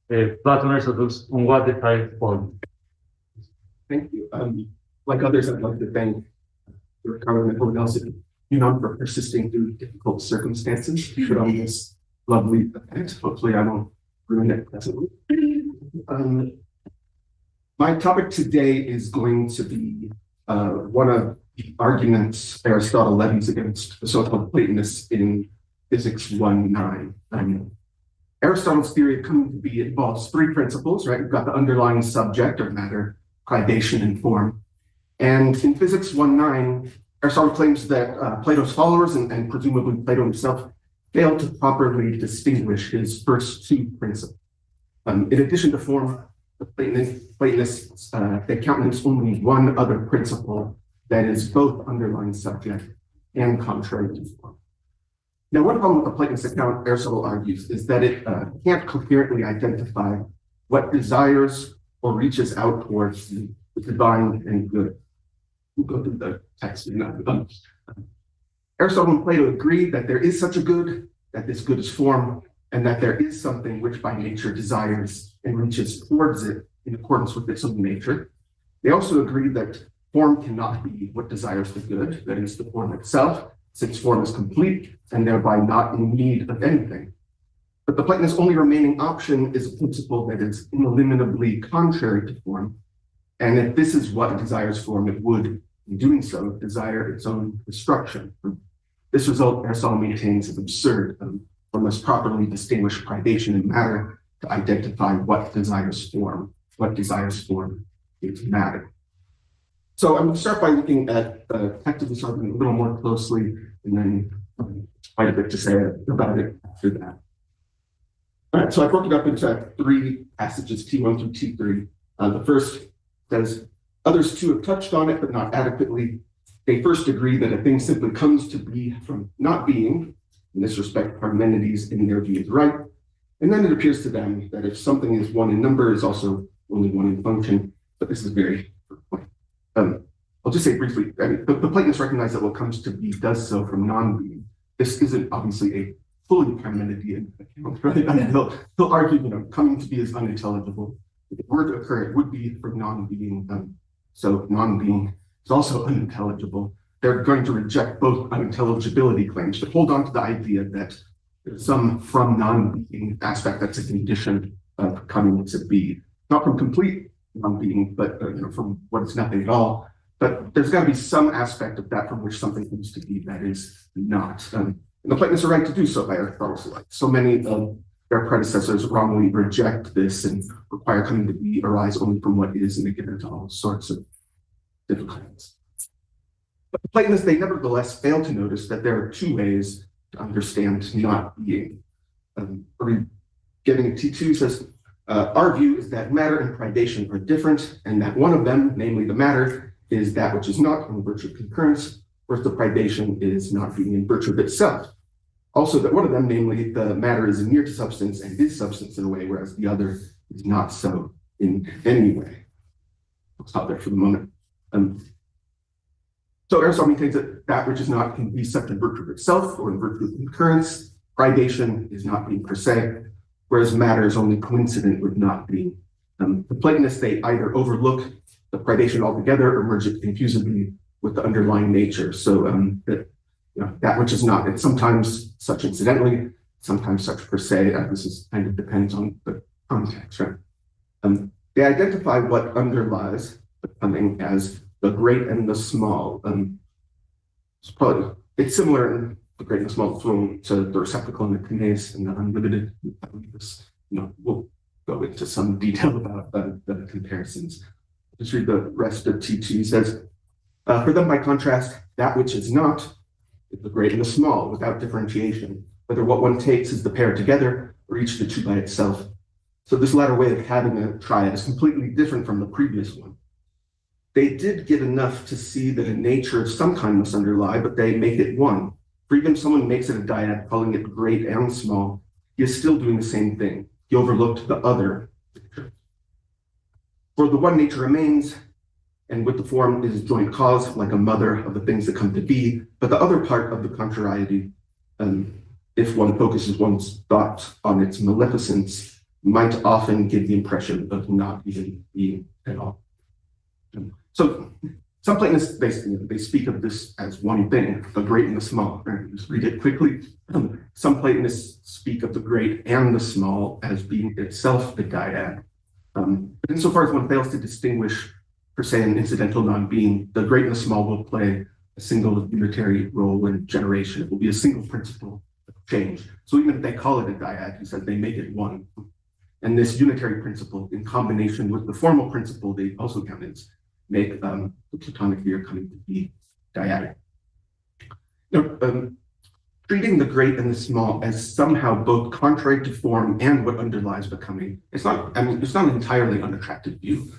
Plato and Aristotle on what defines form. Thank you. Like others, I'd like to thank your government and everyone else at UNAM for persisting through difficult circumstances to put on this lovely event. Hopefully I won't ruin it presently. My topic today is going to be one of the arguments Aristotle levies against the so-called Platonists in Physics 1.9. Aristotle's theory of coming to be involves three principles, right? We've got the underlying subject of matter, privation, and form. And in Physics 1.9, Aristotle claims that Plato's followers, and presumably Plato himself, failed to properly distinguish his first two principles. In addition to form, the Platonists they countenance only one other principle that is both underlying subject and contrary to form. Now, one problem with the Platonist account, Aristotle argues, is that it can't coherently identify what desires or reaches out towards the divine and good. We'll go through the text in that. Aristotle and Plato agree that there is such a good, that this good is form, and that there is something which by nature desires and reaches towards it in accordance with its own nature. They also agree that form cannot be what desires the good, that is, the form itself, since form is complete and thereby not in need of anything. But the Platonist's only remaining option is a principle that is ineliminably contrary to form. And if this is what desires form, it would, in doing so, desire its own destruction. This result, Aristotle maintains, is absurd. One must properly distinguish privation and matter to identify what desires form. What desires form is matter. So I'm going to start by looking at the text of this argument a little more closely, and then quite a bit to say about it after that. All right, so I broke it up into three passages, T1 through T3. The first says, others too have touched on it, but not adequately. They first agree that a thing simply comes to be from not being. In this respect, Parmenides, in their view, is right. And then it appears to them that if something is one in number, it's also only one in function. But this is very important. I'll just say briefly, the Platonists recognize that what comes to be does so from non-being. This isn't obviously a fully Parmenidean account, right? I mean, they'll argue, coming to be is unintelligible. If it were to occur, it would be from non-being. So non-being is also unintelligible. They're going to reject both unintelligibility claims, but hold on to the idea that there's some from non-being aspect that's a condition of coming to be. Not from complete non-being, but from what is nothing at all. But there's got to be some aspect of that from which something comes to be that is not. And the Platonists are right to do so by Aristotle's light. So many of their predecessors wrongly reject this and require coming to be arise only from what is, and they get into all sorts of difficulties. But the Platonists, they nevertheless fail to notice that there are two ways to understand not being. Getting T2 says, our view is that matter and privation are different, and that one of them, namely the matter, is that which is not in virtue of concurrence, whereas the privation is not being in virtue of itself. Also, that one of them, namely the matter, is near to substance and is substance in a way, whereas the other is not so in any way. I'll stop there for the moment. So Aristotle maintains that that which is not can be such in virtue of itself or in virtue of concurrence. Privation is not being per se, whereas matter is only coincident with not being. The Platonists, they either overlook the privation altogether or merge it confusedly with the underlying nature. So that which is not, and sometimes such incidentally, sometimes such per se. This kind of depends on the context, right? They identify what underlies the coming as the great and the small. It's similar in the great and the small thrown to the receptacle and the kinase and the unlimited. We'll go into some detail about the comparisons. Just read the rest of T2. It says, for them, by contrast, that which is not is the great and the small without differentiation, whether what one takes is the pair together or each the two by itself. So this latter way of having a triad is completely different from the previous one. They did get enough to see that a nature of some kind must underlie, but they make it one. For even if someone makes it a dyad, calling it great and small, he is still doing the same thing. He overlooked the other nature. For the one nature remains, and with the form is joint cause, like a mother of the things that come to be, but the other part of the contrariety, if one focuses one's thought on its maleficence, might often give the impression of not even being at all. So some Platonists, they speak of this as one thing, the great and the small. Right? Just read it quickly. Some Platonists speak of the great and the small as being itself the dyad. But insofar as one fails to distinguish, per se, an incidental non-being, the great and the small will play a single unitary role in generation. It will be a single principle of change. So even if they call it a dyad, he says they make it one. And this unitary principle, in combination with the formal principle they also countenance, make the Platonic view coming to be dyadic. Now, treating the great and the small as somehow both contrary to form and what underlies becoming, it's not an entirely unattractive view.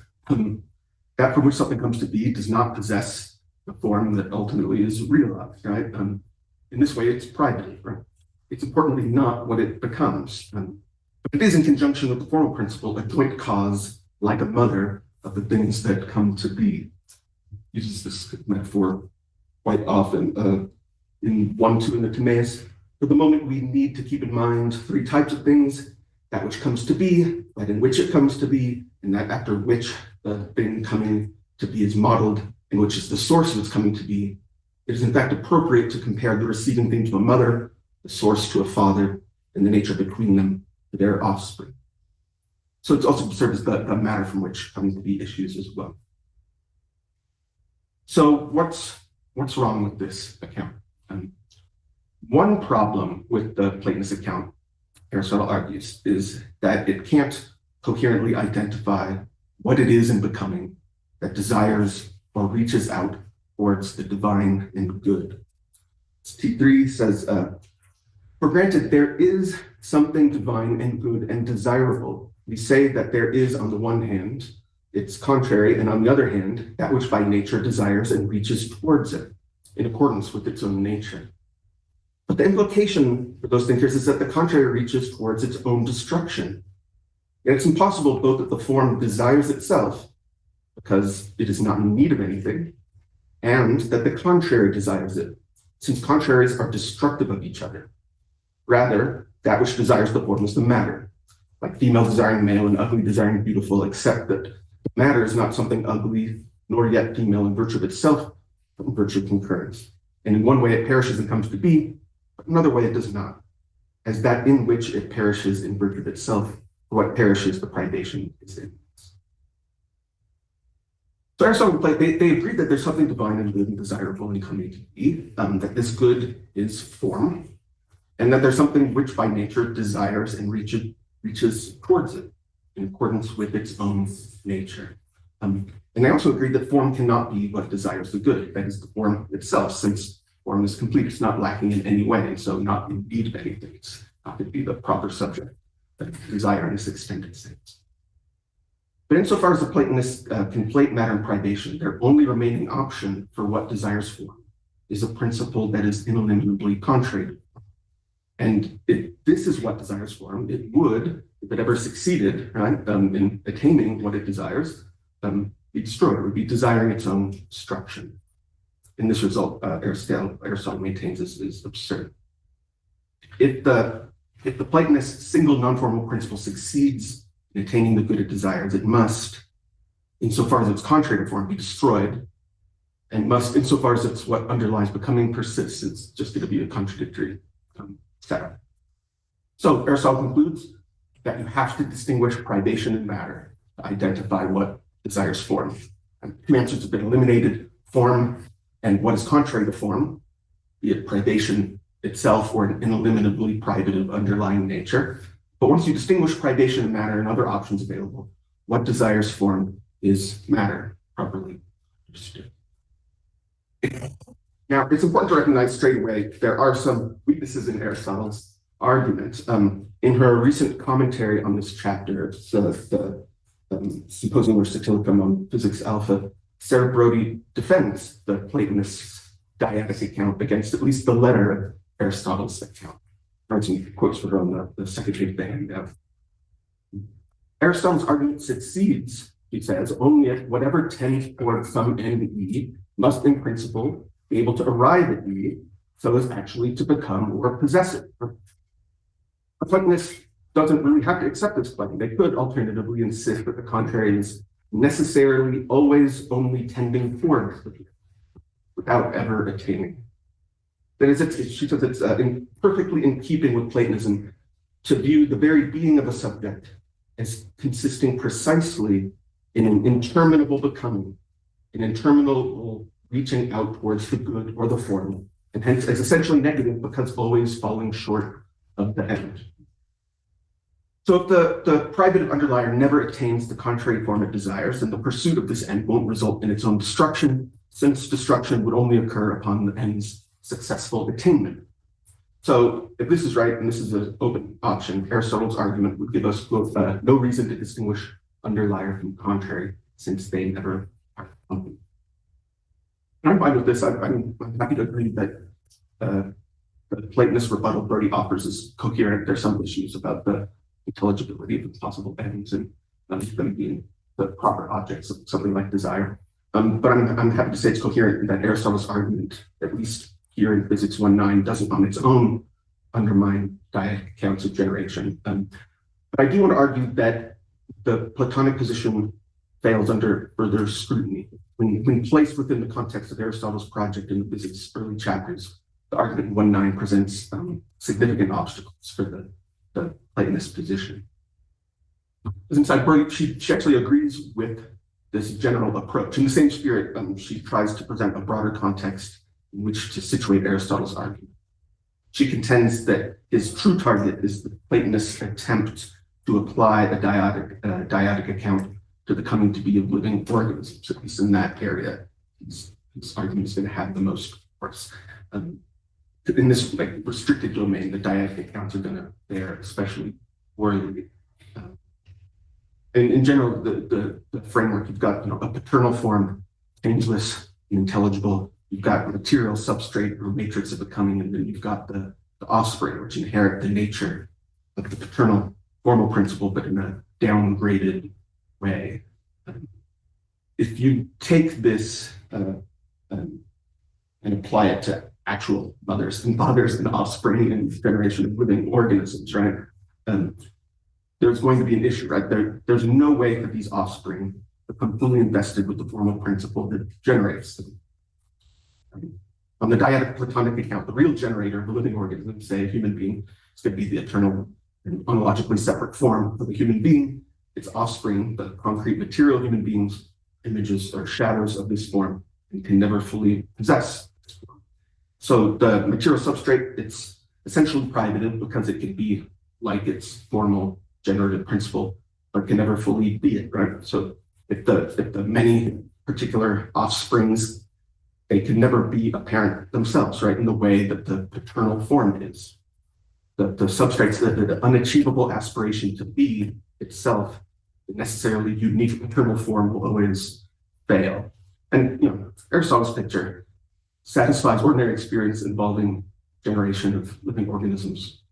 That from which something comes to be does not possess the form that ultimately is realized, right? In this way, it's private, right? It's importantly not what it becomes. But it is in conjunction with the formal principle, a joint cause, like a mother, of the things that come to be. Uses this metaphor quite often. In 1-2 in the Timaeus, for the moment we need to keep in mind 3 types of things: that which comes to be, that in which it comes to be, and that after which the thing coming to be is modeled, and which is the source of its coming to be. It is in fact appropriate to compare the receiving thing to a mother, the source to a father, and the nature between them to their offspring. So it's also served as the matter from which coming to be issues as well. So what's wrong with this account? One problem with the Platonist account, Aristotle argues, is that it can't coherently identify what it is in becoming that desires or reaches out towards the divine and good. T3 says, for granted, there is something divine and good and desirable. We say that there is, on the one hand, its contrary, and on the other hand, that which by nature desires and reaches towards it, in accordance with its own nature. But the implication for those thinkers is that the contrary reaches towards its own destruction. Yet it's impossible both that the form desires itself, because it is not in need of anything, and that the contrary desires it, since contraries are destructive of each other. Rather, that which desires the form is the matter, like female desiring male and ugly desiring beautiful, except that the matter is not something ugly, nor yet female in virtue of itself, but in virtue of concurrence. And in one way it perishes and comes to be, but another way it does not, as that in which it perishes in virtue of itself, for what perishes the privation is in. So Aristotle, they agree that there's something divine and good and desirable in coming to be, that this good is form, and that there's something which by nature desires and reaches towards it in accordance with its own nature. And they also agree that form cannot be what desires the good, that is the form itself, since form is complete, it's not lacking in any way, and so not in need of anything. It's not to be the proper subject of desire in this extended sense. But insofar as the Platonists conflate matter and privation, their only remaining option for what desires form is a principle that is ineliminably contrary to form. And if this is what desires form, it would, if it ever succeeded, right, in attaining what it desires, be destroyed. It would be desiring its own destruction. And this result, Aristotle maintains is absurd. If the Platonist single non-formal principle succeeds in attaining the good it desires, it must, insofar as it's contrary to form, be destroyed, and must, insofar as it's what underlies becoming persists. It's just going to be a contradictory setup. So Aristotle concludes that you have to distinguish privation and matter to identify what desires form. And 2 answers have been eliminated: form and what is contrary to form, be it privation itself or an ineliminably privative underlying nature. But once you distinguish privation and matter and other options available, what desires form is matter, properly understood. Now, it's important to recognize straight away there are some weaknesses in Aristotle's argument. In her recent commentary on this chapter, the Symposium or Satilicum on Physics Alpha, Sarah Brody defends the Platonist dyadic account against at least the letter of Aristotle's account. Some quotes for her on the second page of the handout. Aristotle's argument succeeds, he says, only if whatever tends toward some end E must in principle be able to arrive at E so as actually to become or possess it. The Platonists doesn't really have to accept this claim. They could alternatively insist that the contrary is necessarily always only tending towards the truth without ever attaining. That is, she says it's perfectly in keeping with Platonism to view the very being of a subject as consisting precisely in an interminable becoming, an interminable reaching out towards the good or the form, and hence is essentially negative because always falling short of the end. So if the privative underlier never attains the contrary form it desires, then the pursuit of this end won't result in its own destruction, since destruction would only occur upon the end's successful attainment. So if this is right, and this is an open option, Aristotle's argument would give us both no reason to distinguish underlier from contrary, since they never are something. I'm fine with this. I'm happy to agree that the Platonist rebuttal Brody offers is coherent. There's some issues about the intelligibility of the possible ends and them being the proper objects of something like desire. But I'm happy to say it's coherent that Aristotle's argument, at least here in Physics 1.9, doesn't on its own undermine dyadic accounts of generation. But I do want to argue that the Platonic position fails under further scrutiny. When placed within the context of Aristotle's project in the physics early chapters, the argument in 1.9 presents significant obstacles for the Platonist position. Inside Brody, she actually agrees with this general approach. In the same spirit, she tries to present a broader context in which to situate Aristotle's argument. She contends that his true target is the Platonist attempt to apply a dyadic account to the coming to be of living organisms. At least in that area, his argument is going to have the most force. In this restricted domain, the dyadic accounts are going to bear especially worthily. And in general, the framework, you've got a paternal form, changeless and intelligible. You've got a material substrate or matrix of becoming, and then you've got the offspring, which inherit the nature of the paternal formal principle, but in a downgraded way. If you take this and apply it to actual mothers and fathers and offspring and generation of living organisms, right? There's going to be an issue, right? There's no way for these offspring to become fully invested with the formal principle that generates them. On the dyadic Platonic account, the real generator of a living organism, say a human being, is going to be the eternal and ontologically separate form of a human being. Its offspring, the concrete material human beings, images or shadows of this form, and can never fully possess this form. So the material substrate, it's essentially privative because it can be like its formal generative principle, but can never fully be it, right? So if the many particular offsprings, they can never be apparent themselves, right? In the way that the paternal form is. The substrates, the unachievable aspiration to be itself, the necessarily unique paternal form will always fail. And Aristotle's picture satisfies ordinary experience involving generation of living organisms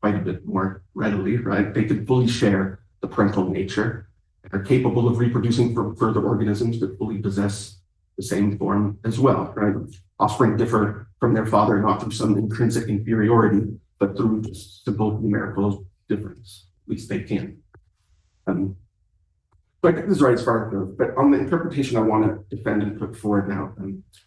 quite a bit more readily, right? They can fully share the parental nature and are capable of reproducing from further organisms that fully possess the same form as well, right? Offspring differ from their father not through some intrinsic inferiority, but through just simple numerical difference. At least they can. So I think this is right as far as it goes, but on the interpretation I want to defend and put forward now,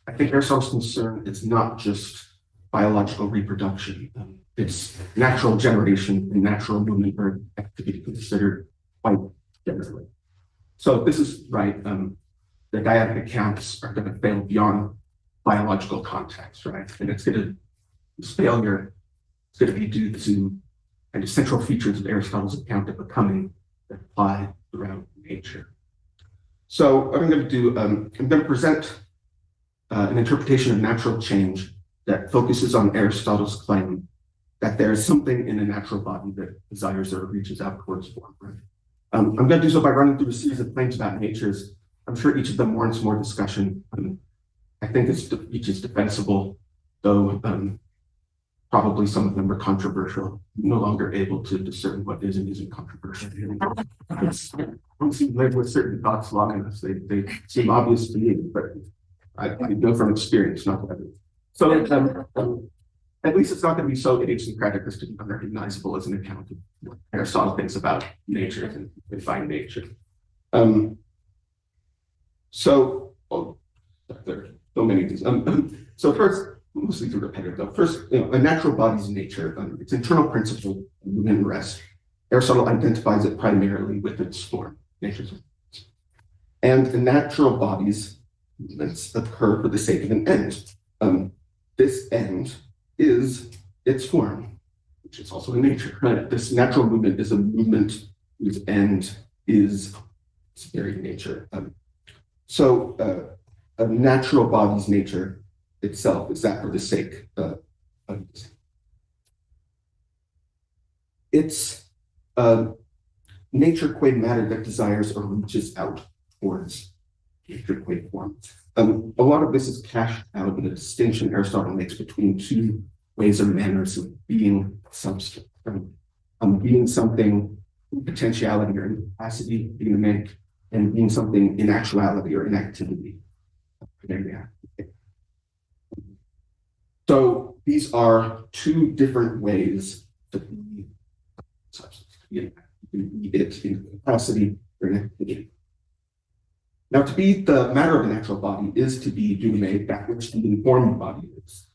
I think Aristotle's concern is not just biological reproduction. It's natural generation and natural movement are to be considered quite generally. So if this is right, the dyadic accounts are going to fail beyond biological context, right? And it's going to, this failure is going to be due to kind of central features of Aristotle's account of becoming that apply throughout nature. So what I'm going to do, I'm going to present an interpretation of natural change that focuses on Aristotle's claim that there is something in a natural body that desires or reaches out towards form. Right? I'm going to do so by running through a series of claims about natures. I'm sure each of them warrants more discussion. I think each is defensible, though probably some of them are controversial. I'm no longer able to discern what is and isn't controversial. Once you live with certain thoughts long enough, they seem obvious to me, but I know from experience, not evidence. So at least it's not going to be so idiosyncratic as to be unrecognizable as an account of what Aristotle thinks about nature and defining nature. There are so many of these. So first, most of these are repetitive though. First, a natural body's nature, its internal principle, movement and rest. Aristotle identifies it primarily with its form, nature's form. And the natural body's movements occur for the sake of an end. This end is its form, which is also in nature, right? This natural movement is a movement whose end is its very nature. A natural body's nature itself is that for the sake of it. It's nature qua matter that desires or reaches out towards nature qua form. A lot of this is cashed out in the distinction Aristotle makes between two ways or manners of being substance. Being something in potentiality or in capacity, being a man, and being something in actuality or in activity. So these are two different ways to be substance. You can be it in capacity or in activity. Now, to be the matter of a natural body is to be duname, that which the informed body is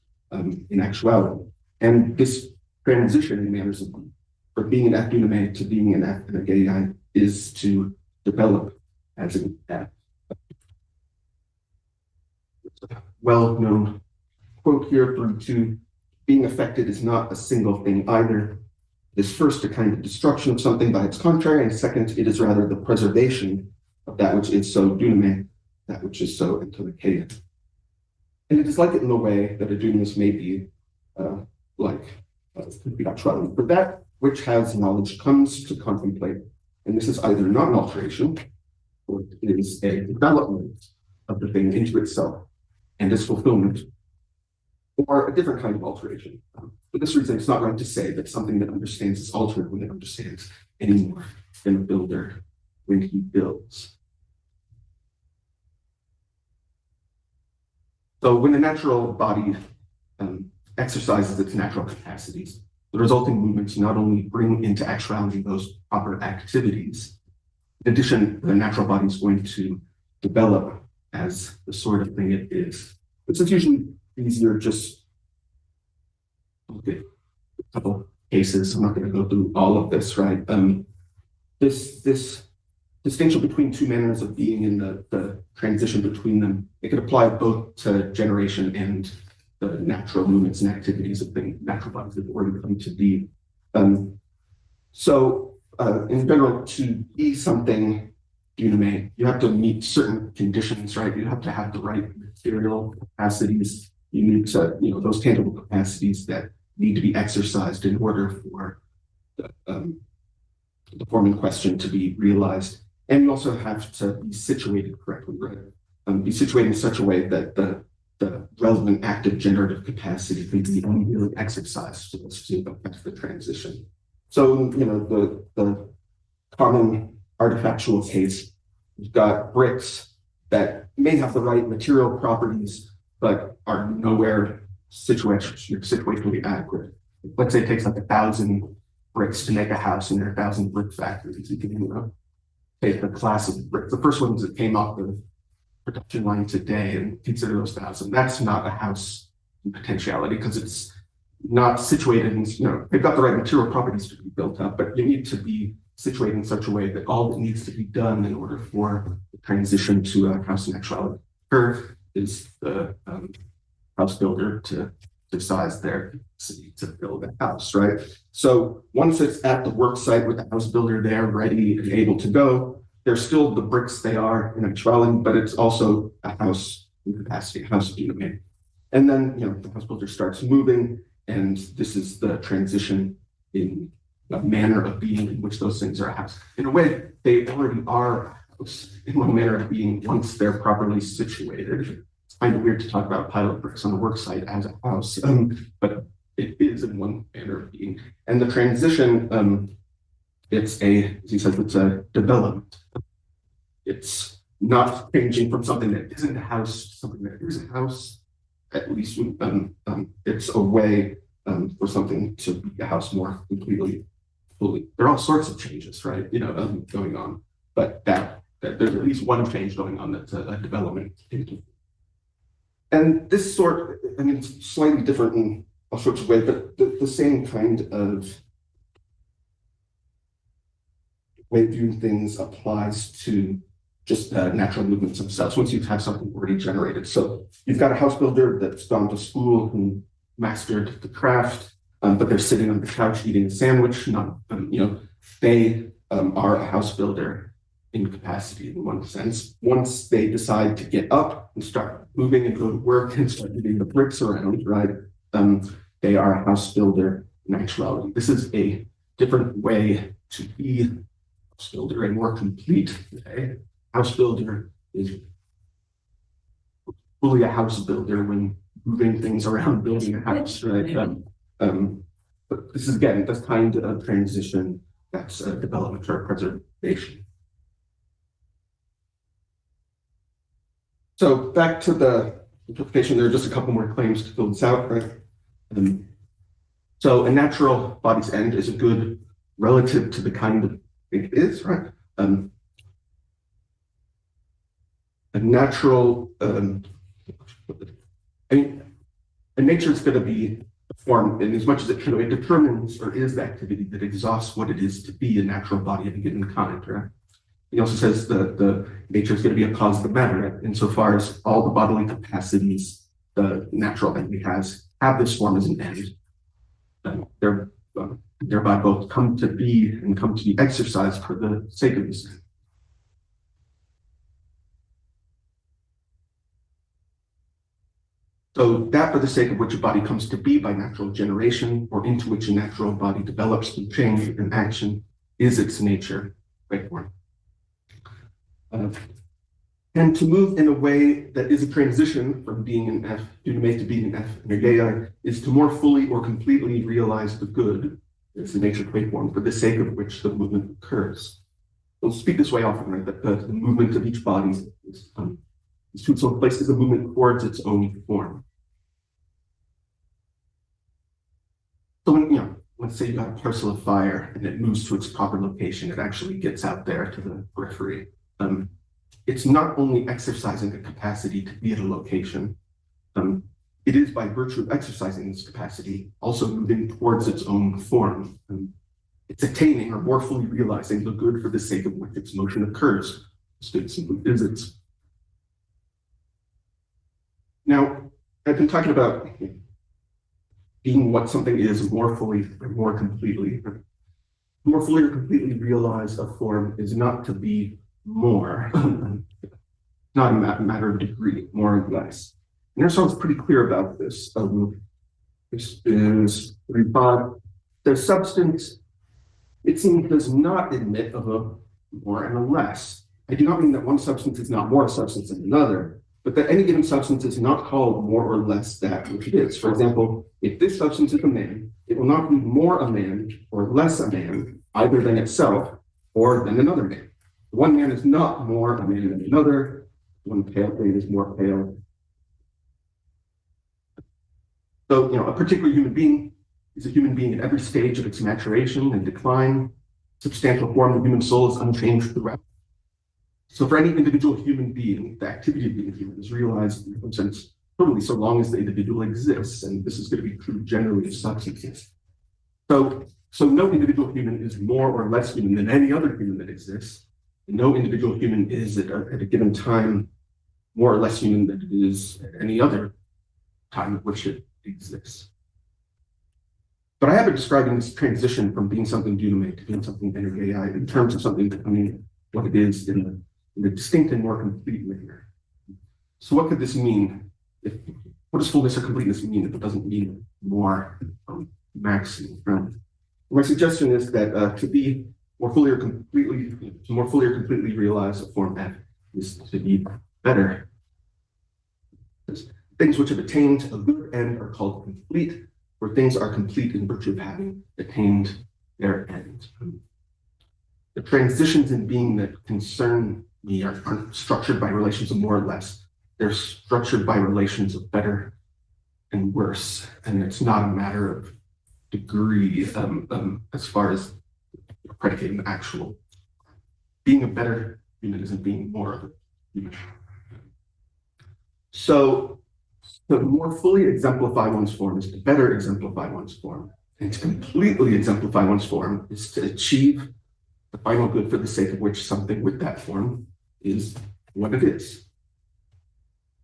in actuality. And this transition in manners of being, from being an duname to being an anageia, is to develop as an act. Well-known quote here from two, being affected is not a single thing either. It is first a kind of destruction of something by its contrary, and second, it is rather the preservation of that which is so duname, that which is so antigua. And it is like it in the way that a dunamis may be actuality. For that which has knowledge comes to contemplate, and this is either not an alteration, or it is a development of the thing into itself and its fulfillment, or a different kind of alteration. For this reason, it's not right to say that something that understands is altered when it understands any more than a builder when he builds. So when the natural body exercises its natural capacities, the resulting movements not only bring into actuality those proper activities, in addition, the natural body is going to develop as the sort of thing it is. This is usually easier just look at a couple cases. I'm not going to go through all of this, right? This distinction between two manners of being and the transition between them, it could apply both to generation and the natural movements and activities of the natural bodies that already come to be. In general, to be something duname, you have to meet certain conditions, right? You have to have the right material capacities. You need to, those tangible capacities that need to be exercised in order for the form in question to be realized. And you also have to be situated correctly, right? Be situated in such a way that the relevant active generative capacity can be immediately exercised to affect the transition. So, the common artifactual case, you've got bricks that may have the right material properties, but are nowhere situationally adequate. Let's say it takes like 1,000 bricks to make a house, and there are 1,000 brick factories. You can, take the class of bricks. The first ones that came off the production line today and consider those 1,000. That's not a house in potentiality because it's not situated in, they've got the right material properties to be built up, but you need to be situated in such a way that all that needs to be done in order for the transition to a house in actuality occur is the house builder to decide their capacity to build a house, right? So once it's at the work site with the house builder there, ready and able to go, they're still the bricks they are in actuality, but it's also a house in capacity, a house duname. And then, the house builder starts moving, and this is the transition in a manner of being in which those things are a house. In a way, they already are a house in one manner of being once they're properly situated. It's kind of weird to talk about pilot bricks on a work site as a house, but it is in one manner of being. And the transition, as he says, it's a development. It's not changing from something that isn't a house to something that is a house. At least it's a way for something to be a house more completely, fully. There are all sorts of changes, right? Going on, but that there's at least one change going on that's a development. And this it's slightly different in all sorts of ways, but the same kind of way of viewing things applies to just natural movements themselves once you have something already generated. So you've got a house builder that's gone to school who mastered the craft, but they're sitting on the couch eating a sandwich. They are a house builder in capacity in one sense. Once they decide to get up and start moving and go to work and start moving the bricks around, right? They are a house builder in actuality. This is a different way to be a house builder, a more complete way. House builder is fully a house builder when moving things around building a house, right? But this is, again, this kind of transition that's development or preservation. So back to the interpretation, there are just a couple more claims to fill this out, right? So a natural body's end is a good relative to the kind of thing it is, right? A natural, nature is going to be a form in as much as it determines or is the activity that exhausts what it is to be a natural body of a given kind, right? He also says that the nature is going to be a cause of the matter, right? Insofar as all the bodily capacities the natural entity has have this form as an end. They're thereby both come to be and come to be exercised for the sake of this end. So that for the sake of which a body comes to be by natural generation, or into which a natural body develops through change and action, is its nature, right form. And to move in a way that is a transition from being an F, dunamate, to being an F, energeia, is to more fully or completely realize the good, is the nature of form, for the sake of which the movement occurs. We'll speak this way often, right? That the movement of each body is to its own place, is a movement towards its own form. So when, let's say you got a parcel of fire and it moves to its proper location, it actually gets out there to the periphery. It's not only exercising a capacity to be at a location, it is by virtue of exercising this capacity also moving towards its own form. It's attaining or more fully realizing the good for the sake of which its motion occurs. It simply is its. Now, I've been talking about being what something is more fully or more completely. More fully or completely realize a form is not to be more, not a matter of degree, more or less. And Aristotle's pretty clear about this. This is the substance, it seems, does not admit of a more and a less. I do not mean that one substance is not more a substance than another, but that any given substance is not called more or less that which it is. For example, if this substance is a man, it will not be more a man or less a man, either than itself or than another man. One man is not more a man than another. One pale man is more pale. So, a particular human being is a human being at every stage of its maturation and decline. Substantial form of the human soul is unchanged throughout. So for any individual human being, the activity of being human is realized in some sense totally so long as the individual exists, and this is going to be true generally of substances. So no individual human is more or less human than any other human that exists. No individual human is at a given time more or less human than it is at any other time at which it exists. But I have been describing this transition from being something dunamate to being something energeia in terms of something becoming what it is in a distinct and more complete manner. So what could this mean? What does fullness or completeness mean if it doesn't mean more maximum? My suggestion is that to more fully or completely realize a form F is to be better. Things which have attained a good end are called complete, where things are complete in virtue of having attained their end. The transitions in being that concern me aren't structured by relations of more or less. They're structured by relations of better and worse, and it's not a matter of degree as far as predicating the actual. Being a better human isn't being more of a human. So to more fully exemplify one's form is to better exemplify one's form. And to completely exemplify one's form is to achieve the final good for the sake of which something with that form is what it is.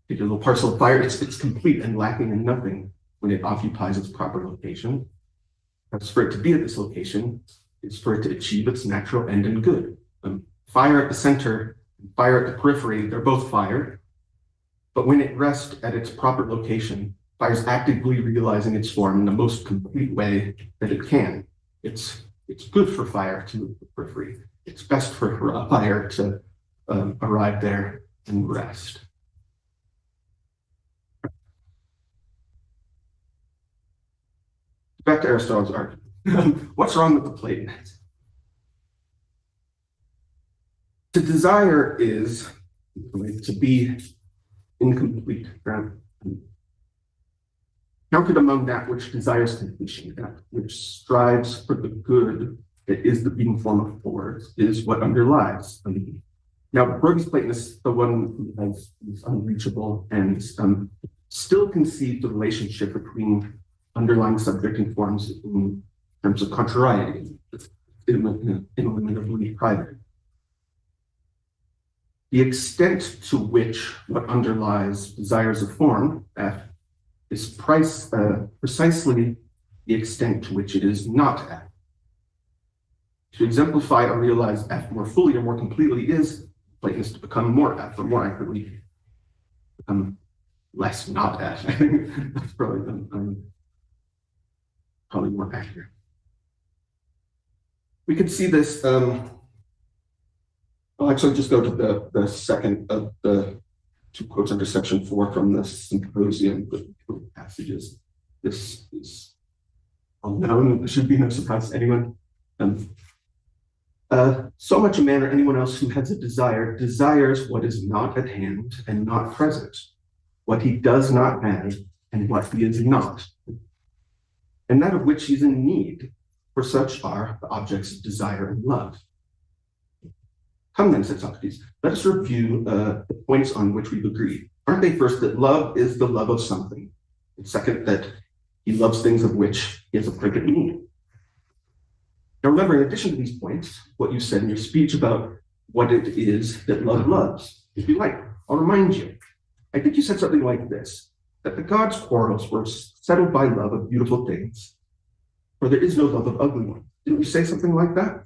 Take a little parcel of fire, it's complete and lacking in nothing when it occupies its proper location. As for it to be at this location is for it to achieve its natural end and good. Fire at the center, fire at the periphery, they're both fire. But when it rests at its proper location, fire is actively realizing its form in the most complete way that it can. It's good for fire to move to the periphery. It's best for fire to arrive there and rest. Back to Aristotle's argument. What's wrong with the Platonists? To desire is to be incomplete, right? Counted among that which desires completion, that which strives for the good that is the being form of force, is what underlies. Now, Brody's Platonist, the one who is unreachable and still conceived the relationship between underlying subject and forms in terms of contrariety. It's ineliminably private. The extent to which what underlies desires of form, F, is precisely the extent to which it is not F. To exemplify or realize F more fully or more completely is Platonist to become more F, or more accurately, become less not F. I think that's probably more accurate. We could see this. I'll actually just go to the second of the two quotes under section 4 from the Symposium, the passages. This is well known. It should be no surprise to anyone. So much a man or anyone else who has a desire desires what is not at hand and not present, what he does not have and what he is not, and that of which he is in need, for such are the objects of desire and love. Come then, said Socrates, let us review the points on which we've agreed. Aren't they first that love is the love of something, and second that he loves things of which he has a perfect need? Now remember, in addition to these points, what you said in your speech about what it is that love loves. If you like, I'll remind you. I think you said something like this, that the gods' quarrels were settled by love of beautiful things, for there is no love of ugly ones. Didn't you say something like that?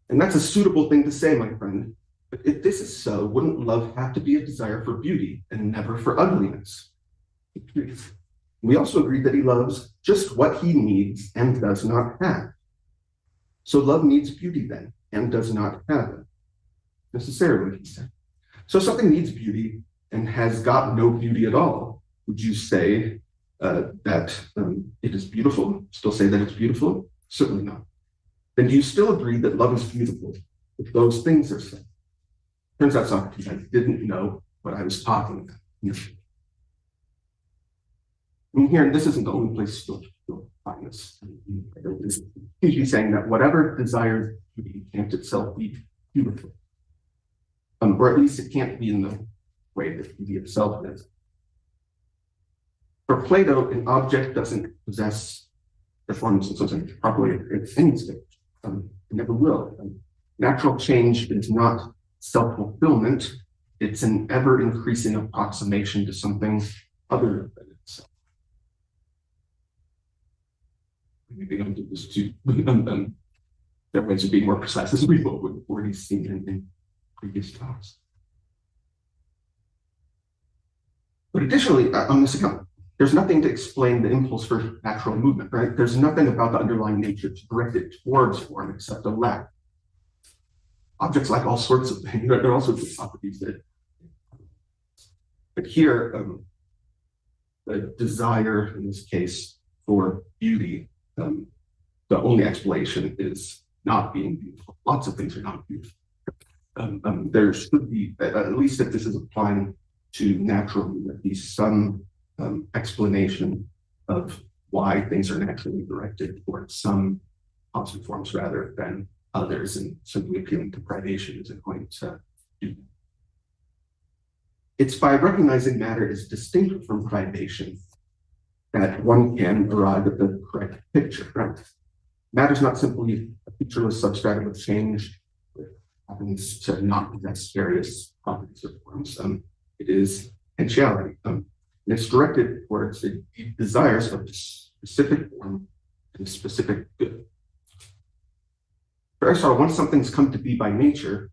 And that's a suitable thing to say, my friend. But if this is so, wouldn't love have to be a desire for beauty and never for ugliness? We also agreed that he loves just what he needs and does not have. So love needs beauty then, and does not have it, necessarily, he said. So if something needs beauty and has got no beauty at all, would you say that it is beautiful? Still say that it's beautiful? Certainly not. Then do you still agree that love is beautiful if those things are said? Turns out Socrates, I didn't know what I was talking about. I mean, here, this isn't the only place you'll find this. He's saying that whatever desires beauty can't itself be beautiful. Or at least it can't be in the way that beauty itself is. For Plato, an object doesn't possess performance in some sense properly at any stage. It never will. Natural change is not self-fulfillment. It's an ever-increasing approximation to something other than itself. Maybe I'm doing this too. There are ways of being more precise, as we've already seen in previous talks. But additionally, on this account, there's nothing to explain the impulse for natural movement, right? There's nothing about the underlying nature to direct it towards form except a lack. Objects like all sorts of things. There are all sorts of properties that. But here, the desire in this case for beauty, the only explanation is not being beautiful. Lots of things are not beautiful. There should be, at least if this is applying to natural movement, be some explanation of why things are naturally directed towards some positive forms rather than others, and simply appealing to privation isn't going to do. It's by recognizing matter is distinct from privation that one can arrive at the correct picture, right? Matter is not simply a featureless substratum of change that happens to not possess various properties or forms. It is potentiality. And it's directed towards the desires of a specific form and a specific good. For Aristotle, once something's come to be by nature,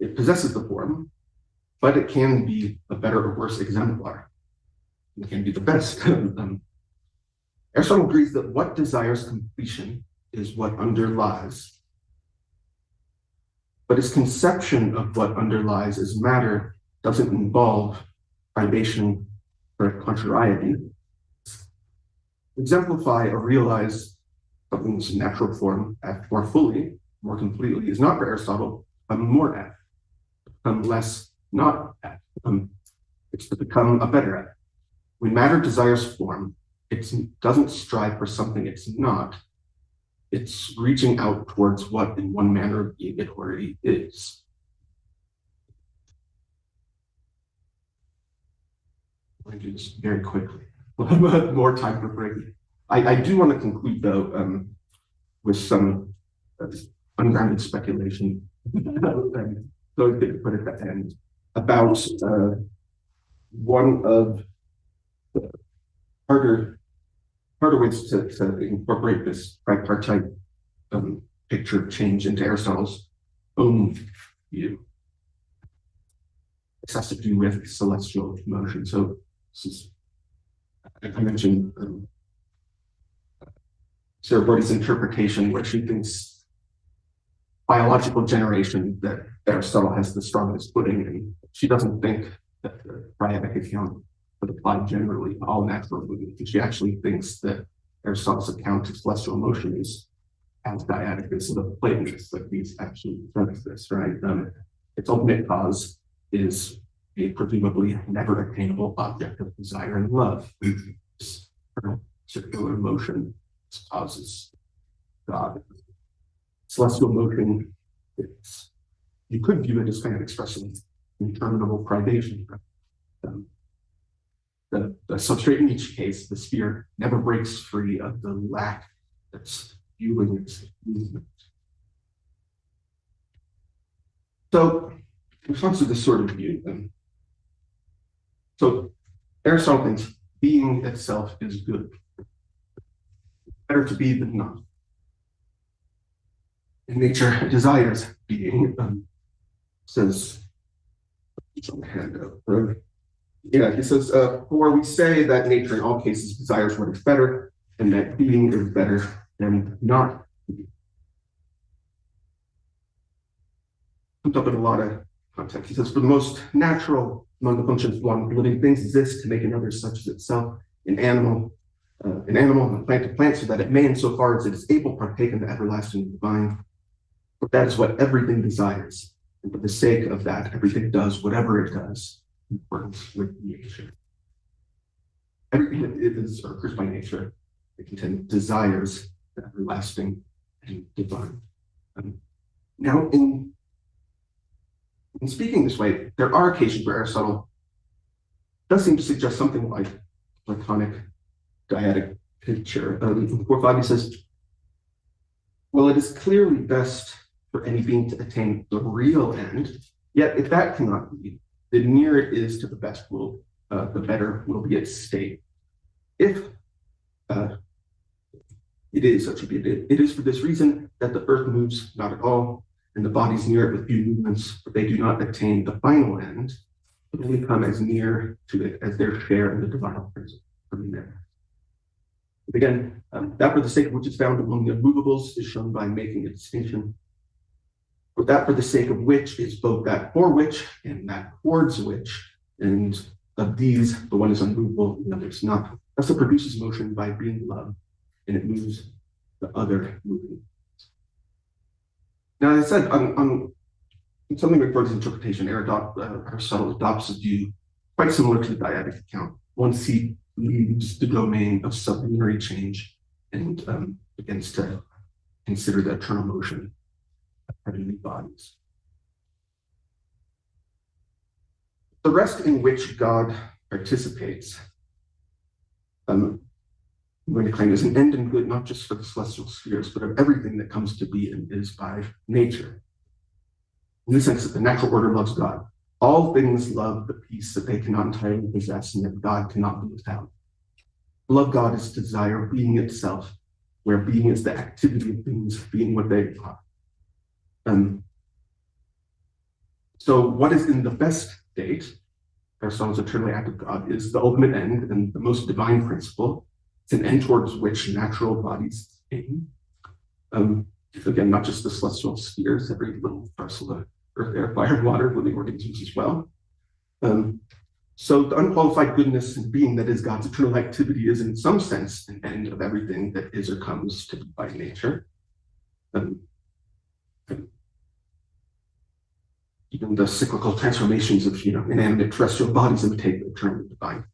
it possesses the form, but it can be a better or worse exemplar. It can be the best. Aristotle agrees that what desires completion is what underlies. But his conception of what underlies as matter doesn't involve privation or contrariety. To exemplify or realize something's natural form more fully, more completely, is not for Aristotle more at, become less not at. It's to become a better at. When matter desires form, it doesn't strive for something it's not. It's reaching out towards what, in one manner of being, it already is. I'm going to do this very quickly. We'll have more time for breaking. I do want to conclude, though, with some ungrounded speculation. So to put it at the end about one of the harder ways to incorporate this tripartite picture of change into Aristotle's own view. This has to do with celestial motion. So this is, I mentioned Sarah Brody's interpretation, where she thinks biological generation that Aristotle has the strongest footing in. She doesn't think that the Freyaic account would apply generally to all natural movement. She actually thinks that Aristotle's account of celestial motion is as dyadic as the Platonists, like these actually premise this, right? Its ultimate cause is a presumably never attainable object of desire and love. Circular motion causes God. Celestial motion, you could view it as kind of expressing interminable privation. The substrate in each case, the sphere, never breaks free of the lack that's fueling its movement. So, in response to this sort of view, so Aristotle thinks being itself is good. Better to be than not. And nature desires being, says, yeah, he says, for we say that nature in all cases desires what is better, and that being is better than not being. Comes up in a lot of context. He says, for the most natural among the functions of one living things exists to make another such as itself, an animal, and plant to plant, so that it may, insofar as it is able, partake in the everlasting divine. But that is what everything desires. And for the sake of that, everything does whatever it does in accordance with nature. Everything that is or occurs by nature, it contains desires the everlasting and divine. Now, in speaking this way, there are occasions where Aristotle does seem to suggest something like Platonic dyadic picture. In 4.5, he says, well, it is clearly best for any being to attain the real end, yet if that cannot be, the nearer it is to the best will, the better will be its state. If it is such a be, it is for this reason that the earth moves not at all, and the bodies near it with few movements, but they do not attain the final end, but only come as near to it as their share in the divine principle from there. But again, that for the sake of which is found among the movables is shown by making a distinction. But that for the sake of which is both that for which and that towards which, and of these, the one is unmovable, and the other is not. Thus it produces motion by being loved, and it moves the other moving. Now, as I said, on something before this interpretation, Aristotle adopts a view quite similar to the dyadic account. One seat leaves the domain of sublunary change and begins to consider the eternal motion of heavenly bodies. The rest in which God participates, I'm going to claim, is an end and good, not just for the celestial spheres, but of everything that comes to be and is by nature. In the sense that the natural order loves God. All things love the peace that they cannot entirely possess and that God cannot be without. Love God is desire being itself, where being is the activity of things being what they are. So what is in the best state, Aristotle's eternally active God, is the ultimate end and the most divine principle. It's an end towards which natural bodies aim. Again, not just the celestial spheres, every little parcel of earth, air, fire, water, living organisms as well. So the unqualified goodness and being that is God's eternal activity is in some sense an end of everything that is or comes to be by nature. Even the cyclical transformations of inanimate terrestrial bodies imitate the term divine.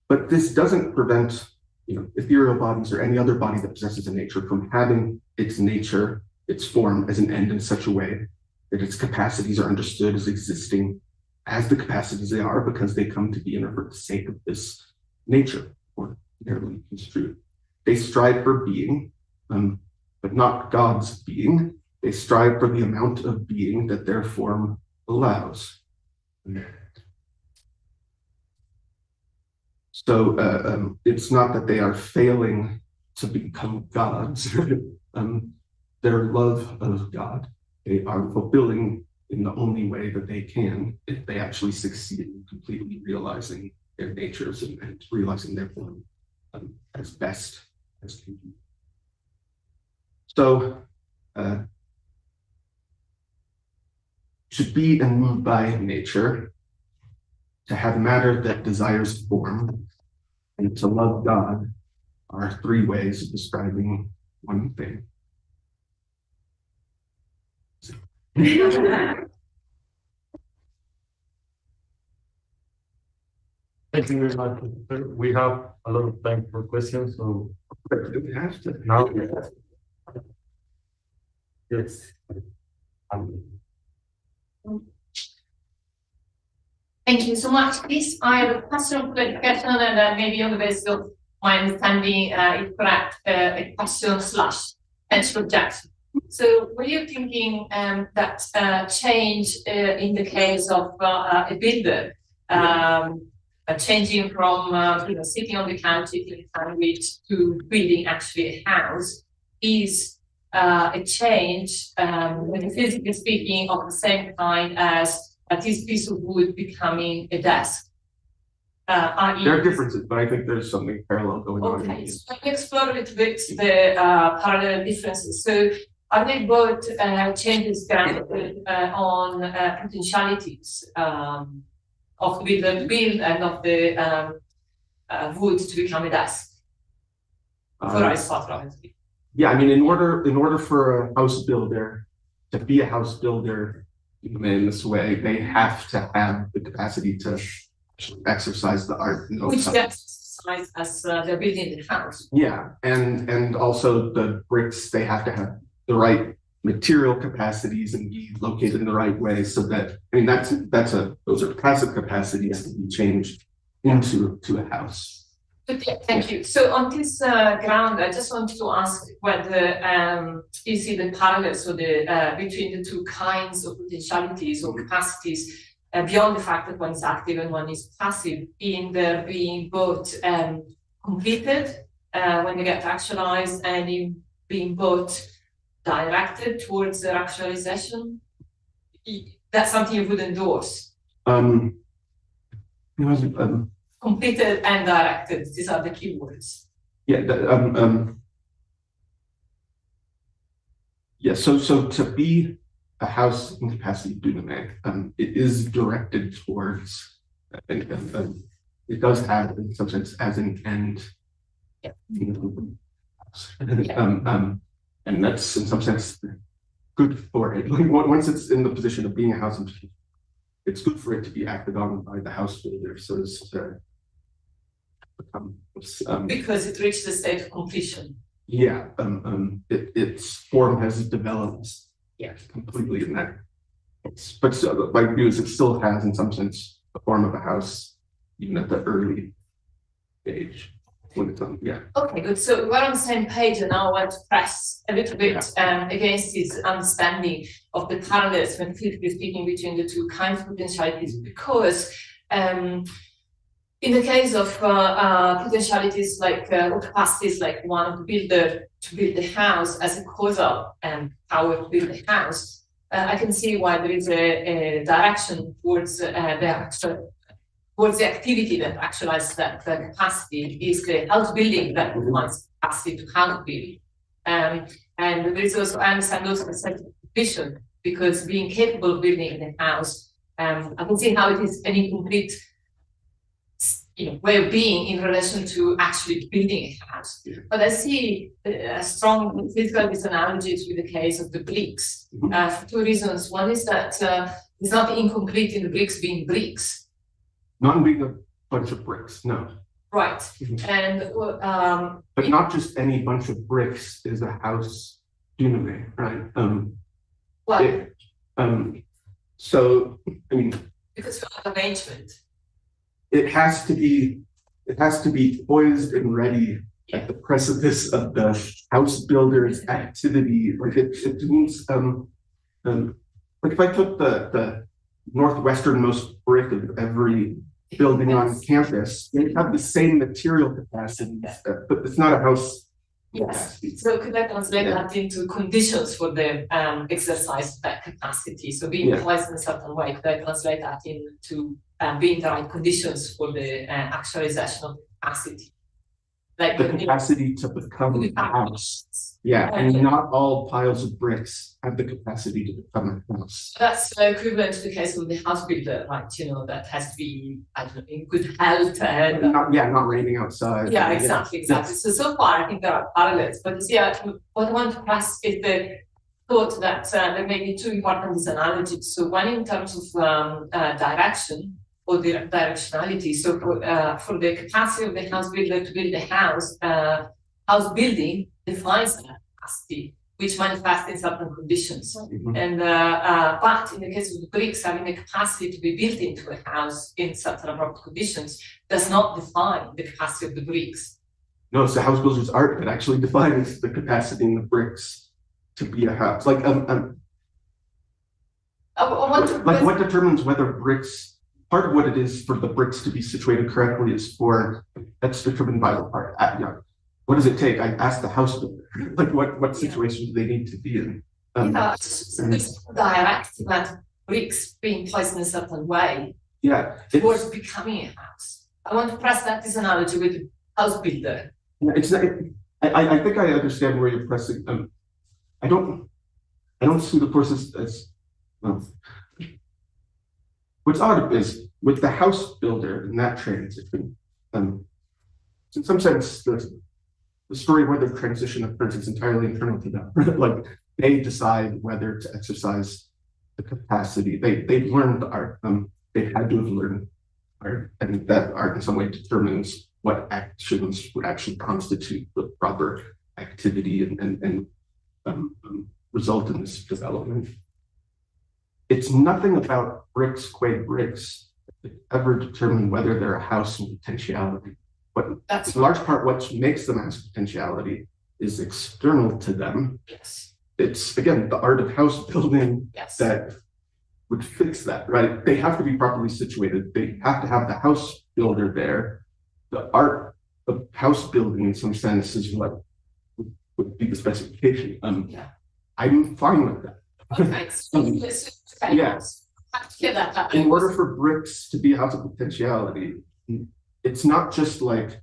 But this doesn't prevent ethereal bodies or any other body that possesses a nature from having its nature, its form as an end in such a way that its capacities are understood as existing as the capacities they are because they come to be and are for the sake of this nature, or narrowly construed. They strive for being, but not God's being. They strive for the amount of being that their form allows. So it's not that they are failing to become gods. Their love of God, they are fulfilling in the only way that they can if they actually succeed in completely realizing their natures and realizing their form as best as can be. So to be and move by nature, to have matter that desires form, and to love God are three ways of describing one thing. Thank you very much. We have a lot of time for questions, so now, yes. Thank you so much. Please, I have a question for clarification, and maybe on the basis of my understanding is correct, a question / potential objection. So were you thinking that change in the case of a builder, changing from sitting on the couch eating a sandwich to building actually a house is a change, metaphysically speaking, of the same kind as this piece of wood becoming a desk? There are differences, but I think there's something parallel going on. Okay, so let me explore a little bit the parallel differences. So are they both changes grounded on potentialities of the builder to build and of the wood to become a desk? For Aristotle, obviously. Yeah, I mean, in order for a house builder to be a house builder in this way, they have to have the capacity to exercise the art. Which they exercise as they're building the house. Yeah, and also the bricks, they have to have the right material capacities and be located in the right way so that, I mean, those are passive capacities to be changed into a house. Okay, thank you. So on this ground, I just wanted to ask whether you see the parallels between the two kinds of potentialities or capacities beyond the fact that one is active and one is passive, in there being both completed when they get actualized and in being both directed towards their actualization. That's something you would endorse. Completed and directed, these are the key words. Yeah, yeah. So to be a house in capacity dynamic, it is directed towards, it does have in some sense as an end. Yeah. And that's in some sense good for it. Like once it's in the position of being a house, it's good for it to be acted on by the house builder, so as to become. Because it reached the state of completion. Yeah, its form has developed. Yeah. Completely in that. But so, my view is it still has, in some sense, the form of a house, even at the early age. When it's yeah. Okay, good. So we're on the same page, and now I want to press a little bit against his understanding of the parallels, metaphysically speaking, between the two kinds of potentialities, because in the case of potentialities like or capacities like one of the builder to build the house as a causal power to build the house, I can see why there is a direction towards towards the activity that actualizes that capacity is the house building that provides capacity to house build. And there is also, I understand also the sense of vision, because being capable of building the house, I can see how it is an incomplete way of being in relation to actually building a house. But I see a strong physical disanalogies with the case of the bricks for two reasons. One is that it's not incomplete in the bricks being bricks. Not being a bunch of bricks, no. Right. And but not just any bunch of bricks is a house duname, right? So I mean, because of arrangement. It has to be poised and ready at the precipice of the house builder's activity. Like it means like if I took the northwesternmost brick of every building on campus, they have the same material capacity, but it's not a house. Yes. So could I translate that into conditions for the exercise of that capacity? So being placed in a certain way, could I translate that into being the right conditions for the actualization of capacity? Like the capacity to become a house. Yeah, and not all piles of bricks have the capacity to become a house. That's equivalent to the case of the house builder, right? That has to be, I don't know, in good health and not raining outside. Yeah, exactly. So far, I think there are parallels. But what I want to press is the thought that there may be two important disanalogies. So one in terms of direction, or the directionality. So for the capacity of the house builder to build a house, house building defines that capacity, which manifests in certain conditions. And but in the case of the bricks, having the capacity to be built into a house in certain abrupt conditions does not define the capacity of the bricks. No, it's the house builder's art that actually defines the capacity in the bricks to be a house. Like what determines whether bricks? Part of what it is for the bricks to be situated correctly is that's determined by the part. What does it take? I asked the house builder, like what situation do they need to be in? It's direct that bricks being placed in a certain way. Yeah. Towards becoming a house. I want to press that this analogy with the house builder. It's not, I think I understand where you're pressing. I don't see the process as what's odd is with the house builder in that transition, in some sense, the story where the transition occurs is entirely internal to them. Like they decide whether to exercise the capacity. They've learned art. They had to have learned art, and that art in some way determines what actions would actually constitute the proper activity and result in this development. It's nothing about bricks, qua bricks, that ever determine whether they're a house in potentiality. But in large part, what makes them as potentiality is external to them. Yes. It's, again, the art of house building that would fix that, right? They have to be properly situated. They have to have the house builder there. The art of house building, in some sense, is what would be the specification. I'm fine with that. Okay. Yes. In order for bricks to be a house of potentiality, it's not just like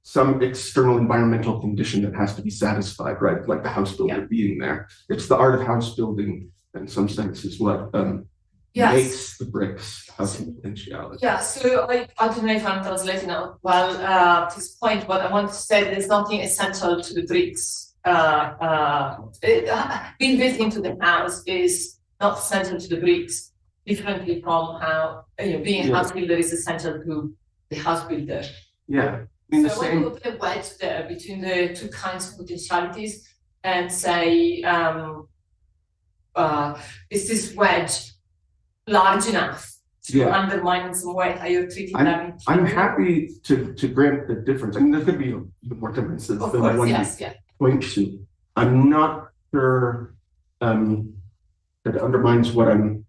some external environmental condition that has to be satisfied, right? Like the house builder being there. It's the art of house building, in some sense, is what makes the bricks house of potentiality. Yeah, so I don't know if I'm translating now well to this point, but I want to say there's nothing essential to the bricks. Being built into the house is not essential to the bricks, differently from how being a house builder is essential to the house builder. Yeah, In the So when you same, open a wedge there between the two kinds of potentialities and say, is this wedge large enough to Yeah. undermine in some way how you're treating them? I'm happy to grant the difference. I mean, there could be even more differences Of than course, the one yes, you yeah. point to. I'm not sure that undermines what I'm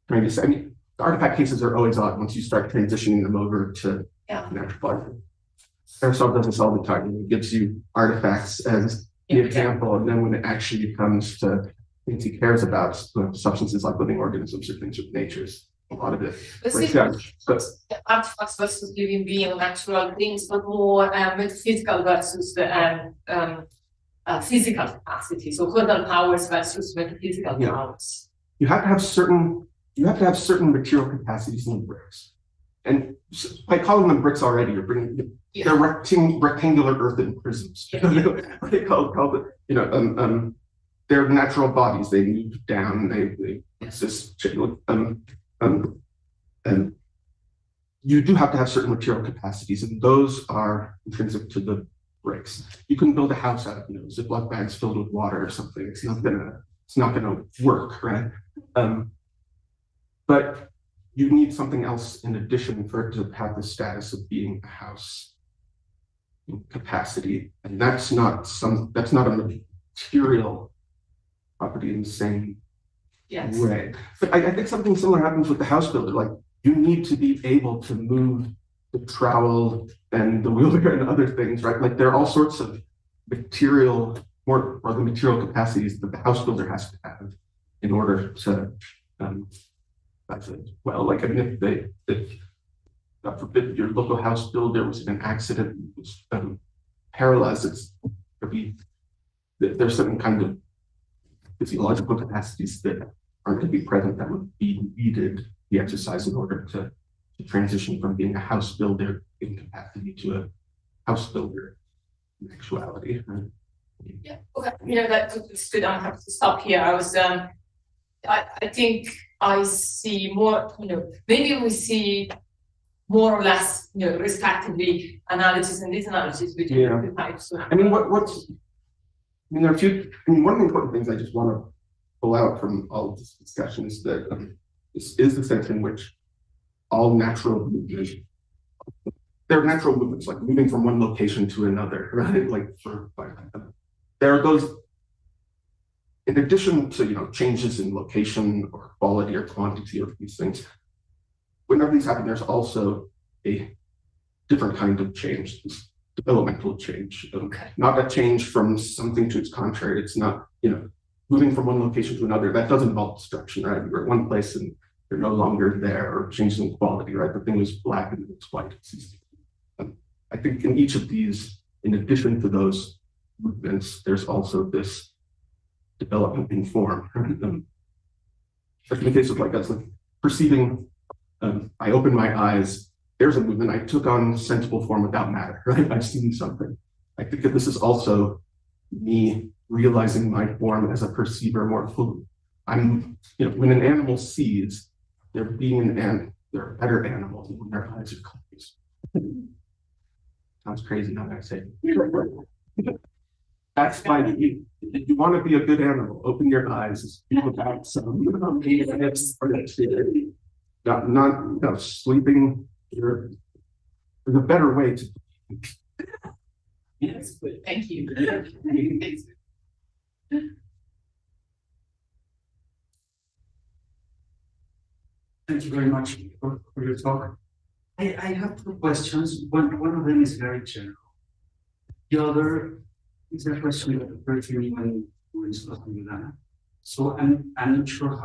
trying to say. I mean, artifact cases are always odd once you start transitioning them over to natural art. Aristotle does this all the time. He gives you artifacts as the example, and then when it actually comes to things he cares about, substances like living organisms or things with natures, a lot of it breaks down. Artifacts versus living being, natural things, but more metaphysical versus the physical capacity. So causal powers versus metaphysical powers. You have to have certain material capacities in the bricks. And by calling them bricks already, you're bringing they're rectangular earthen prisms. What they call it, they're natural bodies. They move down. They exist. And you do have to have certain material capacities, and those are intrinsic to the bricks. You can build a house out of Ziploc bags filled with water or something. It's not gonna work, right? But you need something else in addition for it to have the status of being a house capacity, and that's not a material property in the same way. But I think something similar happens with the house builder. Like, you need to be able to move the trowel and the wheelbarrow and other things, right? Like, there are all sorts of material or the material capacities that the house builder has to have in order to well, like, I mean, if God forbid your local house builder was in an accident, was paralyzed, there's certain kind of physiological capacities that aren't going to be present that would be needed the exercise in order to transition from being a house builder in capacity to a house builder in actuality. Right? Yeah, okay. That's good. I have to stop here. I think I see more, maybe we see more or less, respectively, analogies and disanalogies between the types. I mean, there are a few, one of the important things I just want to pull out from all of this discussion is that this is the sense in which all natural movements, there are natural movements, like moving from one location to another, right? There are those, in addition to changes in location or quality or quantity of these things, whenever these happen, there's also a different kind of change, this developmental change. Not a change from something to its contrary. It's not, moving from one location to another. That does involve destruction, right? You're at one place and you're no longer there, or changes in quality, right? The thing was black and it's white. I think in each of these, in addition to those movements, there's also this development in form. Especially in the case of like perceiving, I open my eyes, there's a movement, I took on sensible form without matter, right? I've seen something. I think that this is also me realizing my form as a perceiver more fully. When an animal sees, they're a better animal than when their eyes are closed. Sounds crazy now that I say it. That's why you want to be a good animal. Open your eyes. Without some not sleeping. There's a better way to. Yes, good. Thank you. Thank you very much for your talk. I have two questions. One of them is very general. The other is a question that occurred to me when we were discussing with Anna. So I'm not sure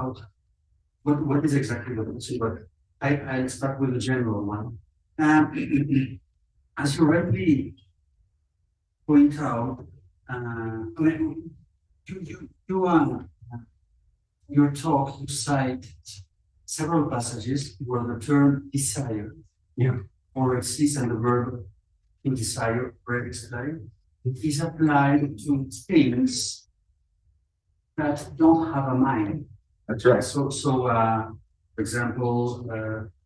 what is exactly the question, but I'll start with the general one. As you rightly point out, your talk, you cite several passages where the term desire, or exists and the verb to desire, or desire, is applied to things that don't have a mind. That's right. So for example,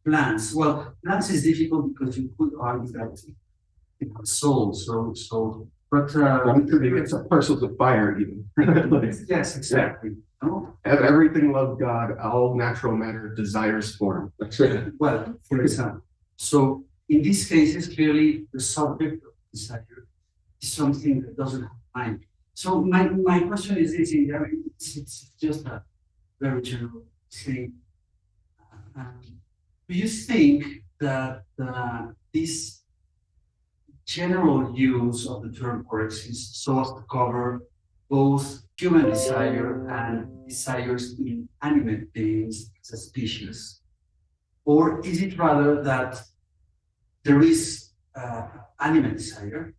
plants. Well, plants is difficult because you could argue that in our soul. But I'm sure it's parcels of fire even. Like, yes, exactly. No? everything loves God, all natural matter desires form. That's right. Well, for example, so in these cases, clearly the subject of desire is something that doesn't have mind. So my question is this: it's just a very general thing. Do you think that this general use of the term origins is so as to cover both human desire and desires in animate beings as a species? Or is it rather that there is animate desire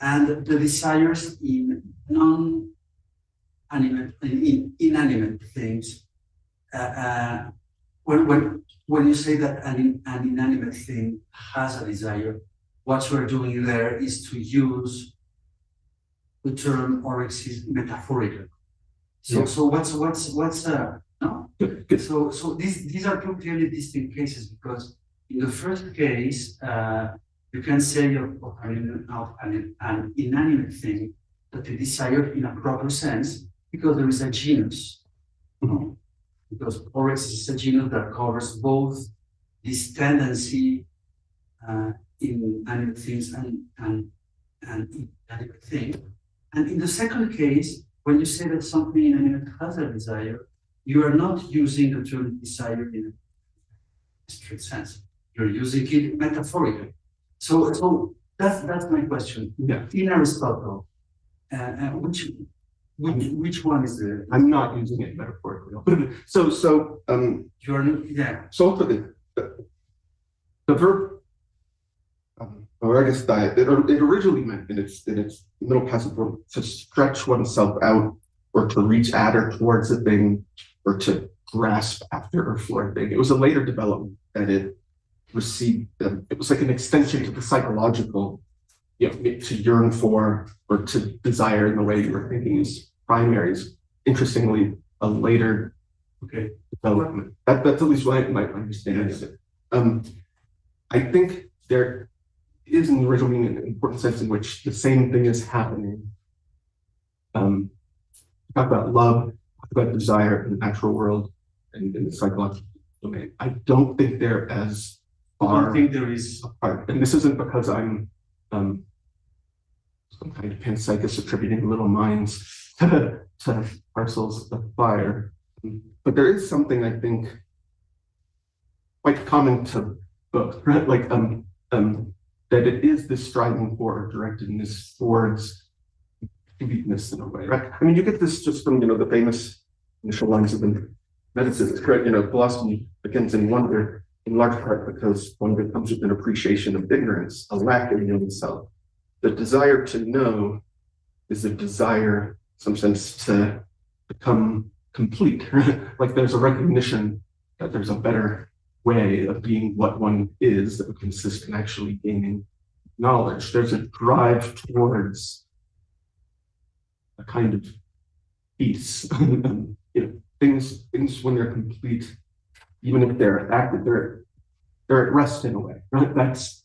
and the desires in non-animate, in inanimate things? When you say that an inanimate thing has a desire, what you are doing there is to use the term orexis metaphorically. So, Yeah. so what's no? So these are two clearly distinct cases, because in the first case, you can say of an inanimate thing that the desire in a proper sense, because there is a genus. Because orexis is a genus that covers both this tendency in animate things and inanimate things. And in the second case, when you say that something inanimate has a desire, you are not using the term desire in a strict sense. You're using it metaphorically. So that's my question. Yeah. In Aristotle, which one is the? I'm not using it metaphorically. So You're yeah. so for the verb, or I guess that it originally meant in its middle passive form to stretch oneself out, or to reach at or towards a thing, or to grasp after or for a thing. It was a later development that it received. It was like an extension to the psychological, to yearn for or to desire in the way you were thinking is primaries. Interestingly, a later development. That's at least what my understanding of it. I think there is in the original meaning an important sense in which the same thing is happening. Talk about love, talk about desire in the natural world and in the psychological domain. I don't think they're as far. I don't think there is apart. And this isn't because I'm some kind of panpsychist attributing little minds to parcels of fire. But there is something I think quite common to both, right? Like that it is this striving for directedness towards completeness in a way, right? I mean, you get this just from the famous initial lines of the metaphysics, right? Philosophy begins in wonder, in large part because wonder comes with an appreciation of ignorance, a lack of knowing self. The desire to know is a desire, in some sense, to become complete. Like there's a recognition that there's a better way of being what one is that would consist in actually gaining knowledge. There's a drive towards a kind of peace. Things when they're complete, even if they're active, they're at rest in a way. Right? That's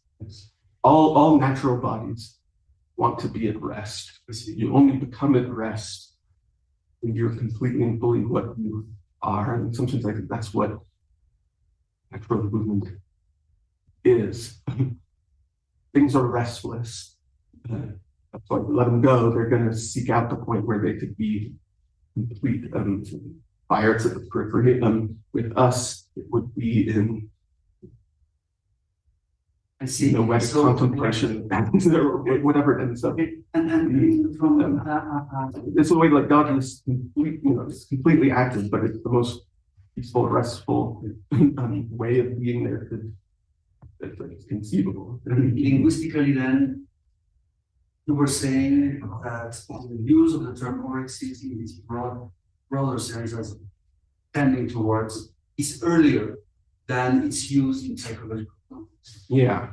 all natural bodies want to be at rest. You only become at rest when you're completely and fully what you are. And sometimes I think that's what natural movement is. Things are restless. That's why we let them go. They're going to seek out the point where they could be complete. Fire to the periphery. With us, it would be in West contemplation, whatever it ends up. And from it's a way like God is it's completely active, but it's the most peaceful, restful way of being there that's conceivable. Linguistically, then, you were saying that the use of the term orexis in this broader sense as tending towards is earlier than its use in psychological context. Yeah.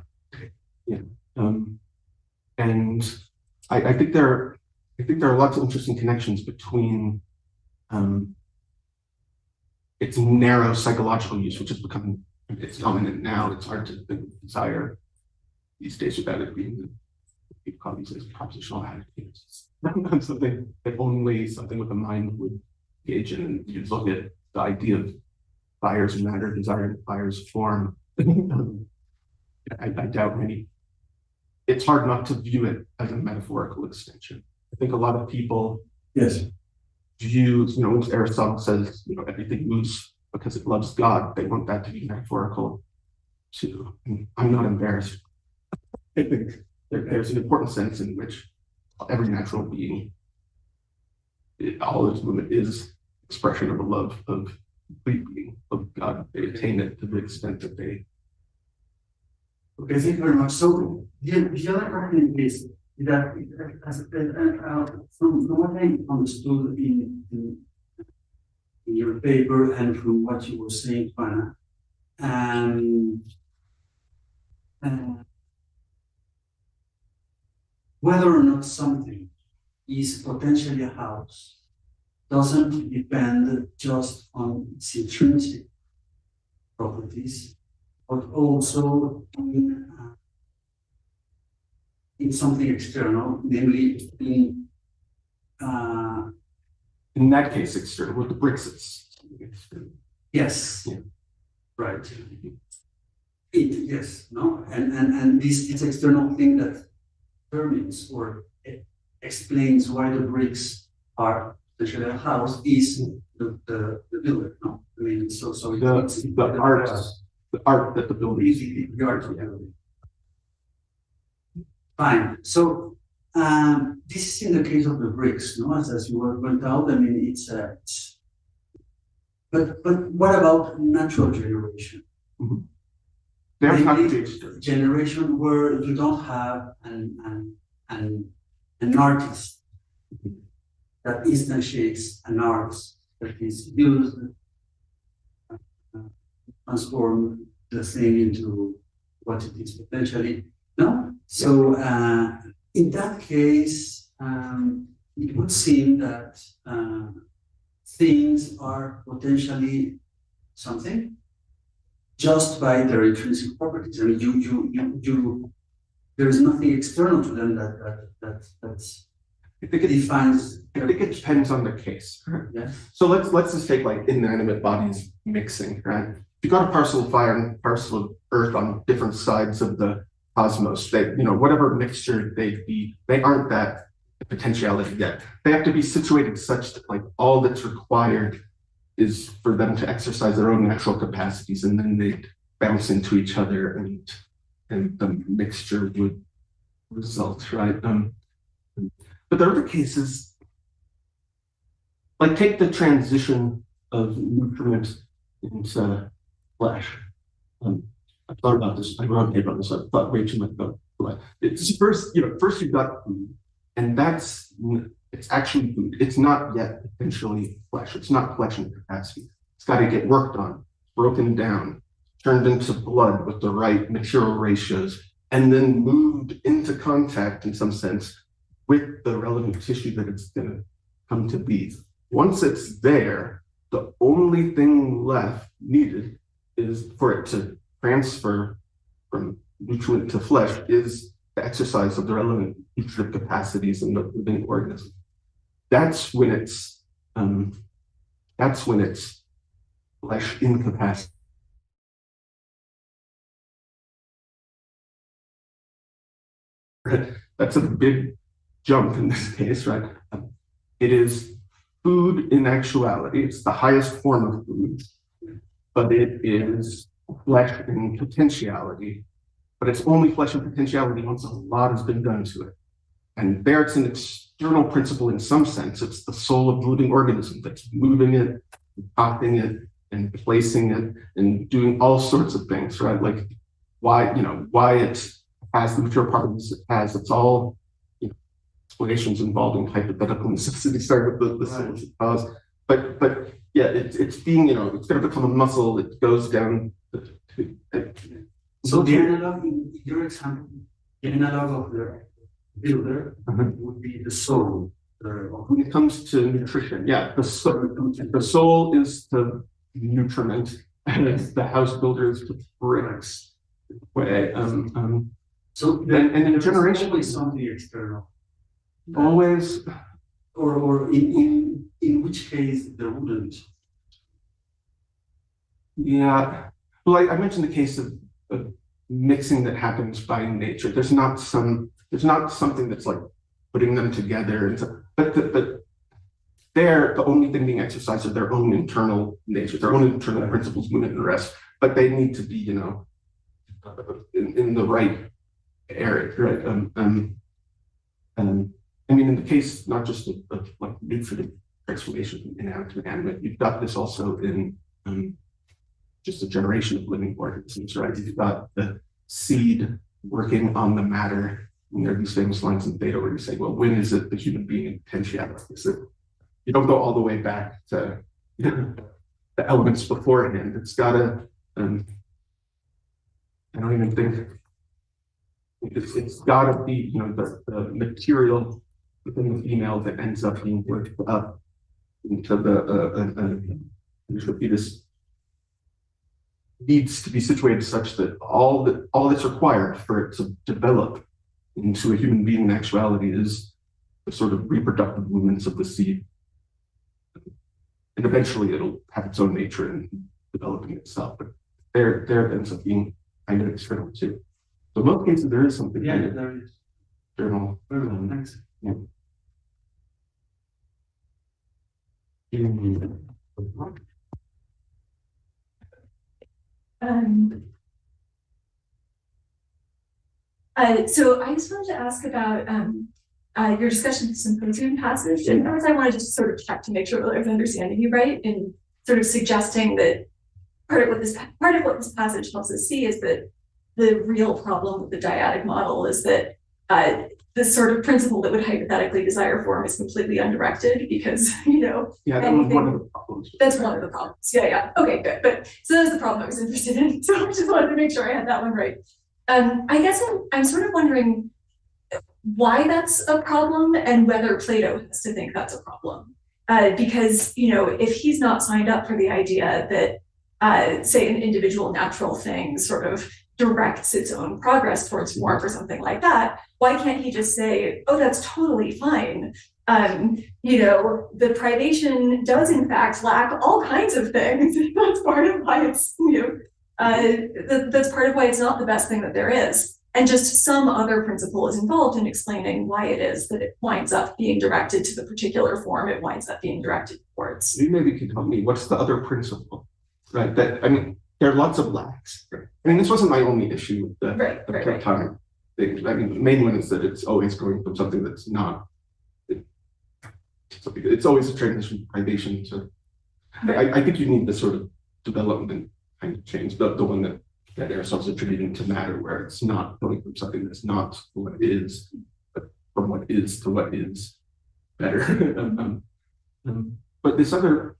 And I think there are lots of interesting connections between its narrow psychological use, which has become it's dominant now. It's hard to think of desire these days without it being people call these as propositional attitudes. Something that only something with the mind would engage in. And you look at the idea of fires matter, desire and fires form. I doubt many. It's hard not to view it as a metaphorical extension. I think a lot of people view, when Aristotle says, everything moves because it loves God, they want that to be metaphorical too. I'm not embarrassed. I think there's an important sense in which every natural being, all its movement is expression of a love of complete being of God. They attain it to the extent that they. Okay, thank you very much. So the other question is that from what I understood in your paper and from what you were saying, Juana, whether or not something is potentially a house doesn't depend just on its intrinsic properties, but also in something external, namely in that case, external with the bricks. Yes. Yeah. Right. Yes. No. And this external thing that determines or explains why the bricks are essentially a house is the builder. No. I mean, so it's the art that the builder is. The art of the building. Fine. So this is in the case of the bricks, no? As you were pointed out, I mean, but what about natural generation? Mm-hmm. There's not generation where you don't have an artist that instantiates an art that is used transform the thing into what it is potentially. No? So in that case, it would seem that things are potentially something just by their intrinsic properties. I mean, you there is nothing external to them that's I think it defines. I think it depends on the case. Yeah. So let's just take like inanimate bodies mixing, right? If you got a parcel of fire and a parcel of earth on different sides of the cosmos, they, whatever mixture they'd be, they aren't that potentiality yet. They have to be situated such that like all that's required is for them to exercise their own natural capacities, and then they bounce into each other, and the mixture would result, right? But there are other cases, like take the transition of nutrients into flesh. I thought about this. I wrote a paper on this. I thought way too much about it. It's first you've got food, and it's actually food. It's not yet potentially flesh. It's not flesh in capacity. It's got to get worked on, broken down, turned into blood with the right material ratios, and then moved into contact in some sense with the relevant tissue that it's going to come to be. Once it's there, the only thing needed is for it to transfer from nutrient to flesh is the exercise of the relevant nutritive capacities in the living organism. That's when it's flesh incapacity. That's a big jump in this case, right? It is food in actuality. It's the highest form of food, but it is flesh in potentiality. But it's only flesh and potentiality once a lot has been done to it. And there it's an external principle in some sense. It's the soul of the living organism that's moving it, popping it, and placing it, and doing all sorts of things, right? Like why it has the material properties it has. It's all explanations involving hypothetical necessity, starting with the source of cause. But yeah, it's being, it's going to become a muscle. It goes down. So the analog in your example, the analog of the builder would be the soul. When it comes to nutrition, yeah, the soul is the nutriment, and the house builder is the bricks. So And in there's generation- always something external. Always, Or in which case there wouldn't. yeah. Well, I mentioned the case of mixing that happens by nature. There's not something that's like putting them together. And so, but they're the only thing being exercised are their own internal nature, their own internal principles, movement and rest. But they need to be, in the right area, right? I mean, in the case not just of like nutrient transformation from inanimate to animate, you've got this also in just a generation of living organisms, right? You've got the seed working on the matter. And there are these famous lines in Plato where you say, well, when is it the human being in potentiality? You don't go all the way back to the elements beforehand. It's got to, I don't even think, it's got to be, the material within the female that ends up being worked up into the fetus needs to be situated such that all that's required for it to develop into a human being in actuality is the sort of reproductive movements of the seed. And eventually it'll have its own nature and developing itself. But there it ends up being kind of external too. So in most cases there is something Yeah, there is. external. Very well, thanks. Yeah. So I just wanted to ask about your discussion of the symposium passage, and first I wanted to just sort of check to make sure that I was understanding you right, in sort of suggesting that part of what this passage helps us see is that the real problem with the dyadic model is that this sort of principle that would hypothetically desire form is completely undirected because, Yeah, that was one of the problems. That's one of the problems. Yeah. Okay, good. But so that was the problem I was interested in. So I just wanted to make sure I had that one right. I guess I'm sort of wondering why that's a problem and whether Plato has to think that's a problem. Because, if he's not signed up for the idea that, say, an individual natural thing sort of directs its own progress towards form or something like that, why can't he just say, oh, that's totally fine? The privation does in fact lack all kinds of things. That's part of why it's, that's part of why it's not the best thing that there is. And just some other principle is involved in explaining why it is that it winds up being directed to the particular form it winds up being directed towards. You maybe can tell me what's the other principle, right? There are lots of lacks. This wasn't my only issue with the Platonic thing. The main one is that it's always going from something that's not. It's always a transition from privation to. I think you need this sort of development kind of change, the one that Aristotle's attributing to matter, where it's not going from something that's not what is, but from what is to what is better. But this other.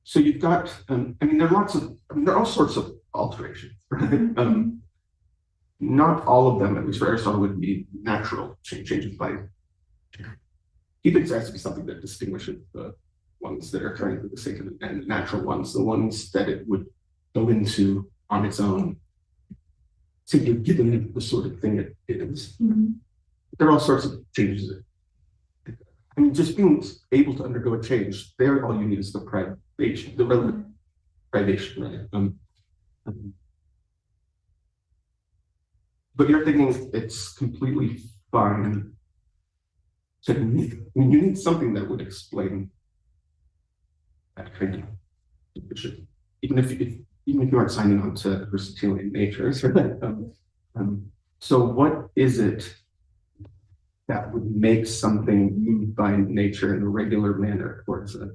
So you've got, there are all sorts of alterations. Not all of them, at least for Aristotle, would be natural changes by. He thinks there has to be something that distinguishes the ones that are occurring for the sake of and the natural ones, the ones that it would go into on its own, simply given the sort of thing it is. Mm-hmm. There are all sorts of changes. Just being able to undergo a change, there all you need is the privation, the relevant privation, right? But you're thinking it's completely fine. You need something that would explain that kind of condition, even if you aren't signing on to Aristotelian nature. So what is it that would make something move by nature in a regular manner towards a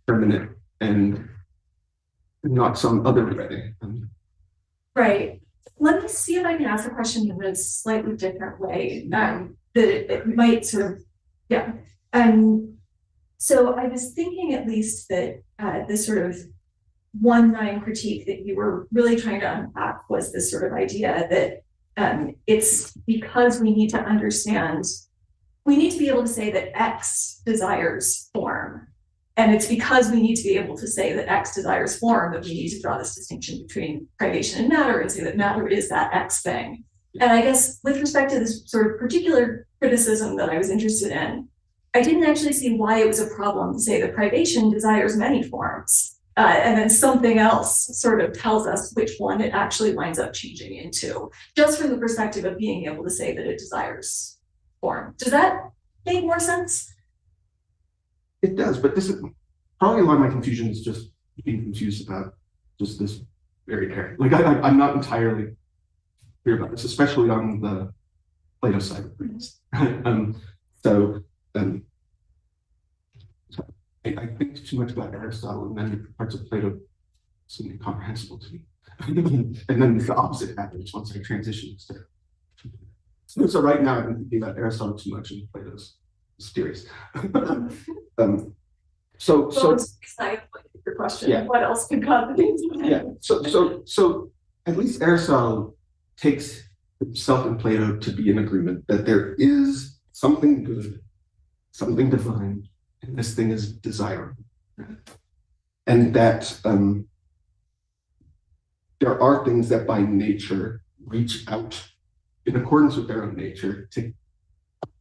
permanent and not some other way? Right. Let me see if I can ask the question in a slightly different way. That it might sort of, yeah. So I was thinking at least that this sort of 1-9 critique that you were really trying to unpack was this sort of idea that it's because we need to understand, we need to be able to say that X desires form. And it's because we need to be able to say that X desires form that we need to draw this distinction between privation and matter and say that matter is that X thing. And I guess with respect to this sort of particular criticism that I was interested in, I didn't actually see why it was a problem to say that privation desires many forms. And then something else sort of tells us which one it actually winds up changing into, just from the perspective of being able to say that it desires form. Does that make more sense? It does, but this is probably a lot of my confusion is just being confused about just this very area. Like I'm not entirely clear about this, especially on the Plato side of things. I think too much about Aristotle, and then parts of Plato seem incomprehensible to me. And then the opposite happens once I transition instead. So right now I'm thinking about Aristotle too much, and Plato's mysterious. So your question. Yeah. What else can cause things? Yeah. So at least Aristotle takes himself and Plato to be in agreement that there is something good, something divine, and this thing is desirable, and that there are things that by nature reach out in accordance with their own nature to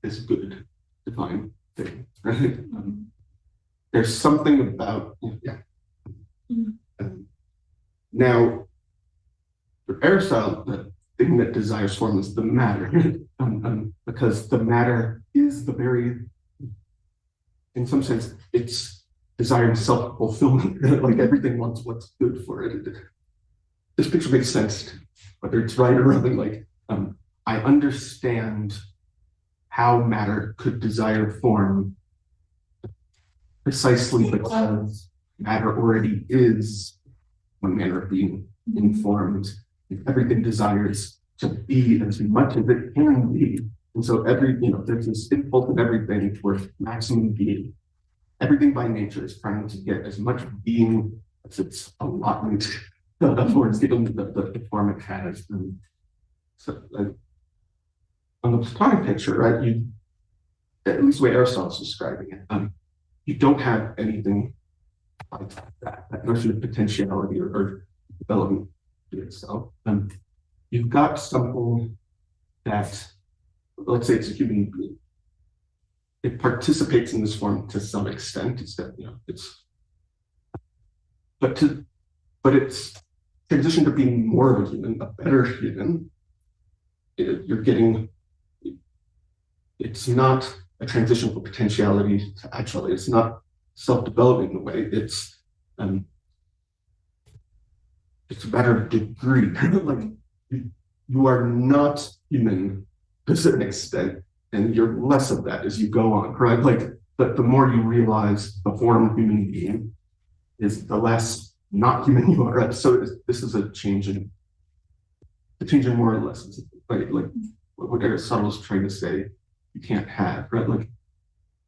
this good divine thing, right? There's something about, now, for Aristotle, the thing that desires form is the matter, because the matter is the very, in some sense, it's desiring self-fulfillment, like everything wants what's good for it. This picture makes sense, whether it's right or wrong. Like, I understand how matter could desire form precisely because matter already is one manner of being informed. Everything desires to be as much as it can be. And so there's this impulse in everything towards maximum being. Everything by nature is trying to get as much being as its allotment towards given the form it has. And so on the Platonic picture, right, at least the way Aristotle's describing it, you don't have anything like that notion of potentiality or development to itself. You've got something that, let's say it's a human being. It participates in this form to some extent. But it's transition to being more of a human, a better human. It's not a transition from potentiality to actuality. It's not self-developing in a way. It's a matter of degree. Like you are not human to a certain extent, and you're less of that as you go on, right? Like the more you realize the form of human being is, the less not human you are. Right? So this is a change in more or less, right? Like what Aristotle is trying to say, you can't have, right? Like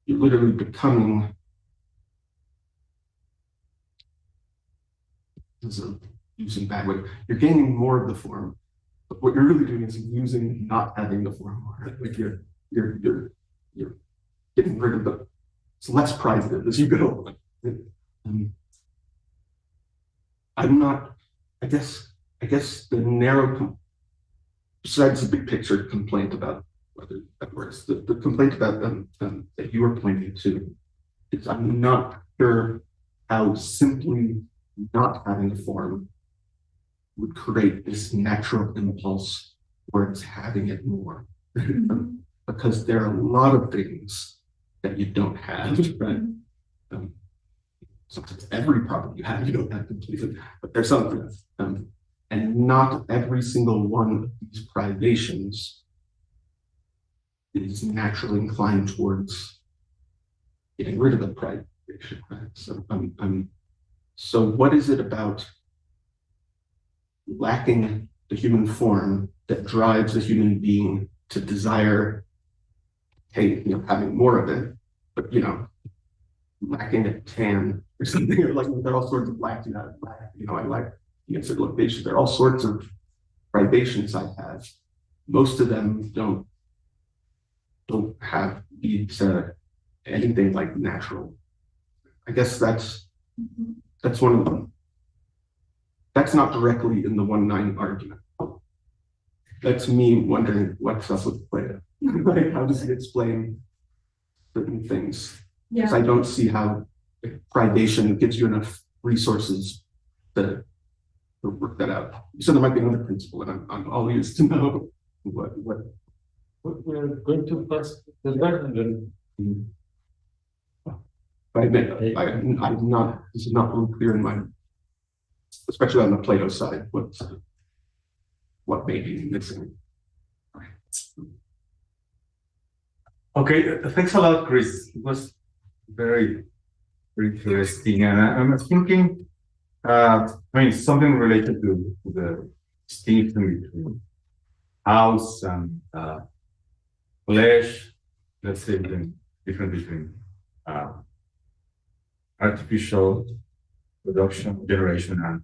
you're literally becoming. This is a using bad way. You're gaining more of the form, but what you're really doing is using not having the form. Right? Like you're getting rid of it's less private as you go. I'm not. I guess the narrow, besides the big picture complaint about whether that works, the complaint about that you were pointing to is I'm not sure how simply not having a form would create this natural impulse towards having it more. Because there are a lot of things that you don't have, right? Sometimes every property you have, you don't have completely, but there's something. And not every single one of these privations is naturally inclined towards getting rid of the privation, right? So what is it about lacking the human form that drives a human being to desire, having more of it, but lacking a tan or something, or like there are all sorts of lacks. I like location. There are all sorts of privations I have. Most of them don't have need to anything like natural I guess that's one of them. That's not directly in the 1-9 argument. That's me wondering what's up with Plato. Like, how does he explain certain things? Because I don't see how privation gives you enough resources to work that out. So there might be another principle, and I'm all ears to know what. We're going to pass the back and then. I admit, I'm not. This is not really clear in my, especially on the Plato side. What may be missing? Okay, thanks a lot, Chris. It was very, very interesting, and I'm thinking. I mean, something related to the distinction between house and flesh. Let's say the difference between artificial production, generation, and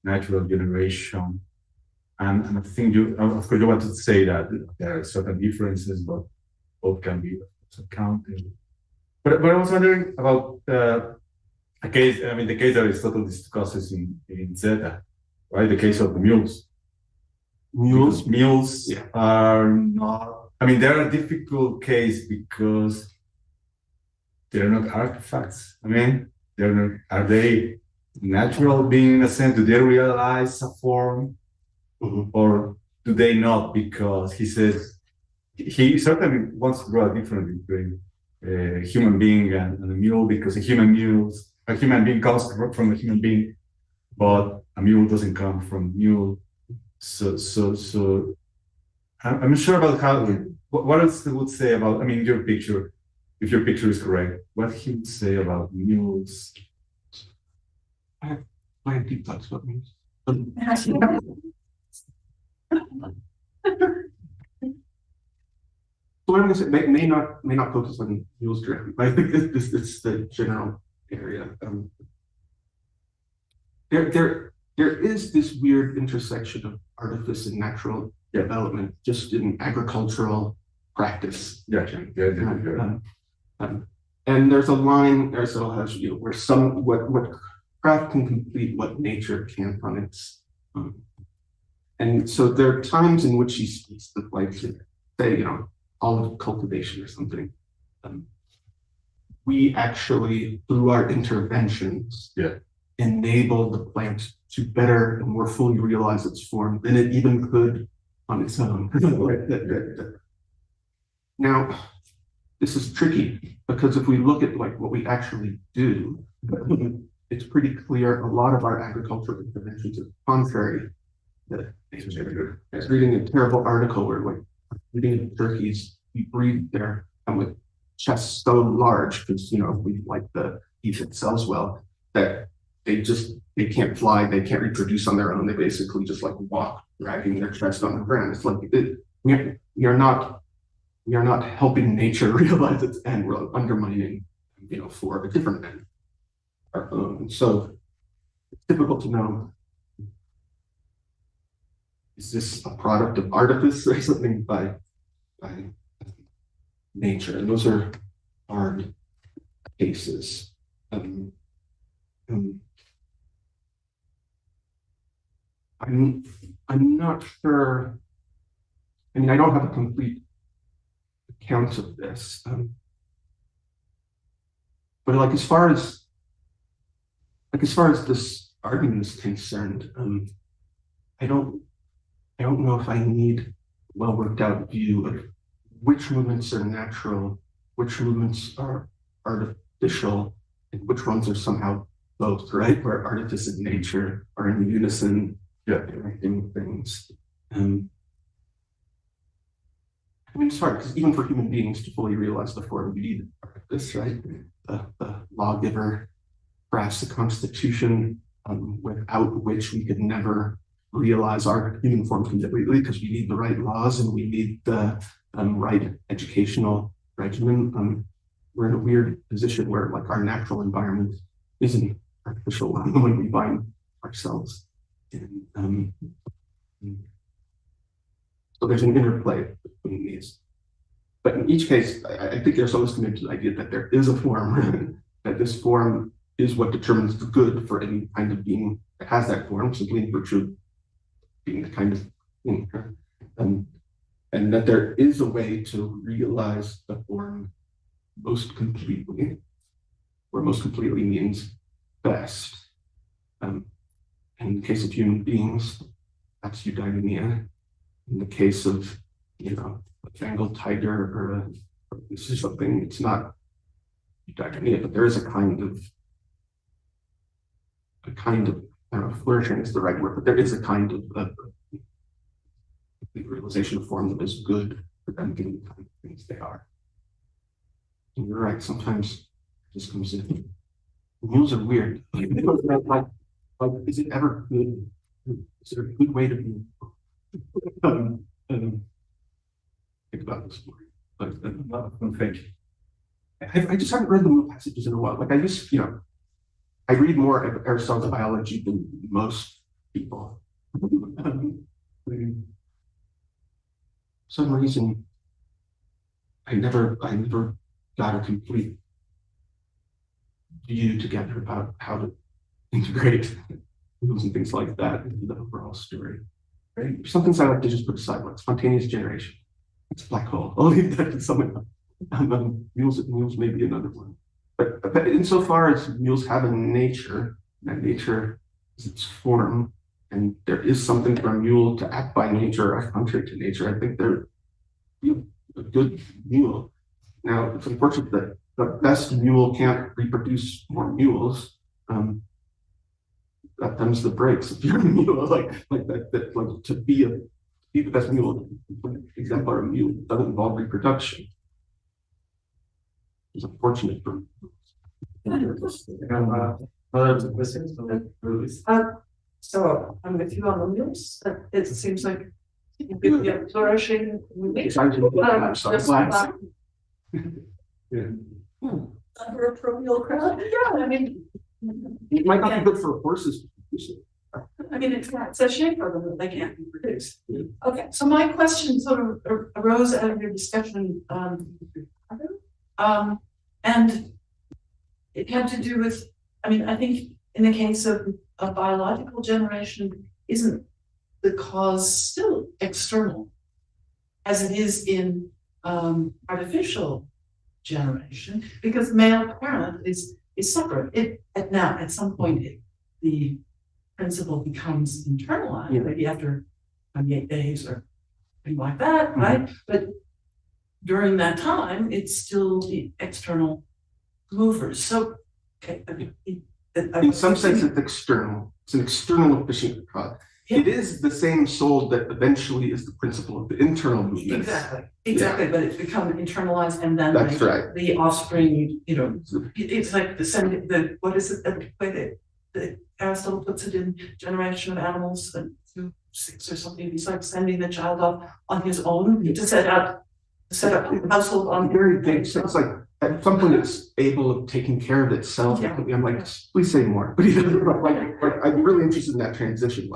natural generation. And I think of course, you wanted to say that there are certain differences, but both can be counted. But I was wondering about a case. I mean, the case that Aristotle discusses in Zeta, right? The case of the mules. Mules are not. I mean, they're a difficult case because they're not artifacts. I mean, they're not. Are they natural being in a sense? Do they realize a form, or do they not? Because he says he certainly wants to draw a difference between a human being and a mule, because a human being comes from a human being, but a mule doesn't come from a mule. So I'm not sure about what else he would say about. I mean, your picture, if your picture is correct, what he would say about mules. I have deep thoughts about mules. So what I'm going to say may not focus on mules directly, but I think this is the general area. There is this weird intersection of artifice and natural development just in agricultural practice. And there's a line Aristotle has, where what craft can complete what nature can't on its own. And so there are times in which he speaks of, like, say, olive cultivation or something. We actually, through our interventions, enable the plant to better and more fully realize its form than it even could on its own. Now, this is tricky, because if we look at what we actually do, it's pretty clear a lot of our agricultural interventions are contrary to nature. I was reading a terrible article where, breeding turkeys, we breed there and with chests so large, because we like the beef that sells well, that they can't fly, they can't reproduce on their own. They basically just walk, dragging their chest on the ground. It's like you're not helping nature realize its end. We're undermining, for a different end, our own. So it's difficult to know. Is this a product of artifice or something by nature? And those are hard cases. I'm not sure. I mean, I don't have a complete account of this, but as far as this argument is concerned, I don't know if I need a well worked out view of which movements are natural, which movements are artificial, and which ones are somehow both, right? Where artifice and nature are in unison, directing things. I mean, it's hard, because even for human beings to fully realize the form, we need artifice, right? The lawgiver crafts the Constitution, without which we could never realize our human form completely, because we need the right laws and we need the right educational regimen. We're in a weird position where our natural environment isn't artificial when we find ourselves in. So there's an interplay between these. But in each case, I think there's always committed to the idea that there is a form that this form is what determines the good for any kind of being that has that form, simply in virtue of being the kind of thing. And that there is a way to realize the form most completely, where most completely means best. In the case of human beings, that's eudaimonia. In the case of, a Bengal tiger or this is something, it's not eudaimonia, but there is a kind of, I don't know if flourishing is the right word, but there is a kind of the realization of form that is good for them being the kind of things they are. And you're right, sometimes it just comes in. Mules are weird. Like, is it ever good? Is there a good way to be? Think about this more. Thank you. I just haven't read the Mule passages in a while. Like I read more of Aristotle's biology than most people. For some reason, I never got a complete view together about how to integrate rules and things like that into the overall story. Right? Some things I like to just put aside, like spontaneous generation. It's a black hole. I'll leave that to someone else. Mules may be another one. But insofar as mules have a nature, that nature is its form, and there is something for a mule to act by nature or contrary to nature, I think they're a good mule. Now, it's unfortunate that the best mule can't reproduce more mules. That comes the brakes. If you're a mule, like to be the best mule, exemplar of mule doesn't involve reproduction. It's unfortunate for Other questions? So I'm with you on the mules. It seems like you're flourishing. Under a parochial crowd. Yeah, I mean, it might not be good for horses. it's a shame for them that they can't be produced. Okay, so my question sort of arose out of your discussion, and it had to do with, I think in the case of biological generation, isn't the cause still external, as it is in artificial generation, because male parent is separate. At some point, the principle becomes internalized, maybe after 28 days or things like that, right? But during that time, it's still the external movers. So, okay, in some sense, it's external. It's an external efficient cause. It is the same soul that eventually is the principle of the internal movement. Exactly, but it's become internalized, and then that's right. The offspring, it's like what is it, the way that Aristotle puts it in Generation of Animals, 6 or something, he's like sending the child off on his own to set up a household on very big. So it's like at some point it's able of taking care of itself. Yeah. I'm like, please say more. But I'm really interested in that transition,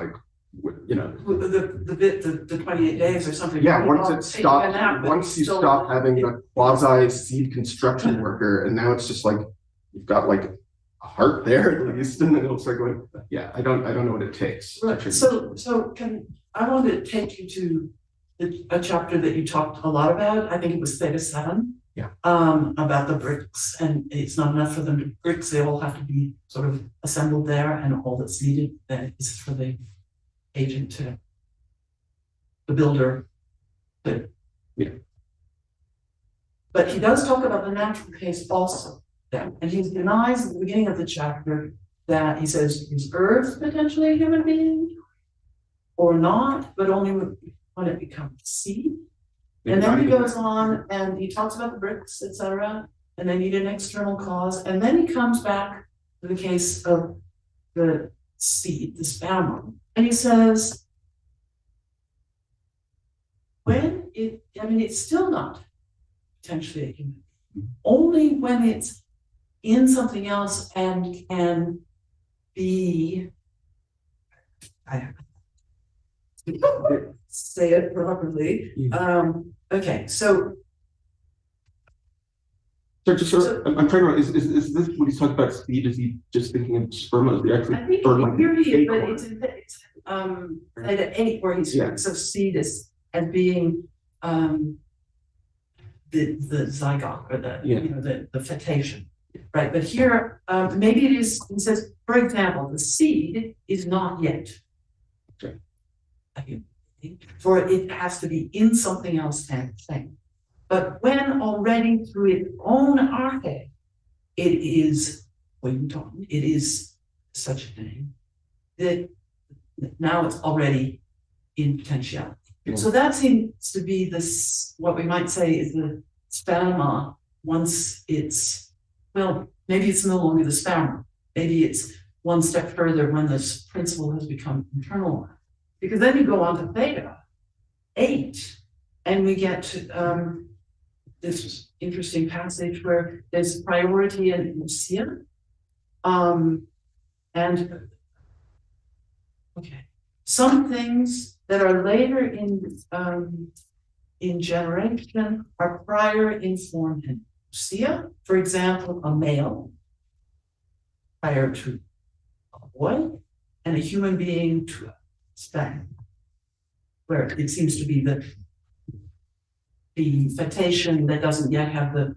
the 28 days or something. Yeah, once you stop having a quasi seed construction worker, and now it's just like you've got like a heart there at least, and then it'll start going. Yeah, I don't know what it takes. Right. So I want to take you to a chapter that you talked a lot about. I think it was Theta 7. Yeah. About the bricks, and it's not enough for them to bricks. They all have to be sort of assembled there, and all that's needed then is for the agent to the builder. But he does talk about the natural case also. And he denies at the beginning of the chapter that he says, is Earth potentially a human being or not, but only when it becomes seed. And then he goes on and he talks about the bricks, etc. And they need an external cause. And then he comes back to the case of the seed, the sperm. And he says, it's still not potentially a human being. Only when it's in something else and can be, say it properly. Okay, so So just I'm trying to, is this when he's talking about speed, is he just thinking of sperma? Is he actually, I think or like period, but acorn? it's at any where he's Yeah. so seed as being the zygote or the Yeah. you know the fetation, right? But here maybe it is. He says, for example, the seed is not yet. Okay. For it has to be in something else and thing. But when already through its own arche, it is it is such a thing that now it's already in potentiality. Yeah. So that seems to be this, what we might say is the sperma, once it's, well, maybe it's no longer the sperma. Maybe it's one step further when this principle has become internalized. Because then you go on to theta, 8, and we get to this interesting passage where there's priority in Lucia. And okay, some things that are later in generation are prior in form and Lucia. For example, a male prior to a boy, and a human being to a stag, where it seems to be the fetation that doesn't yet have the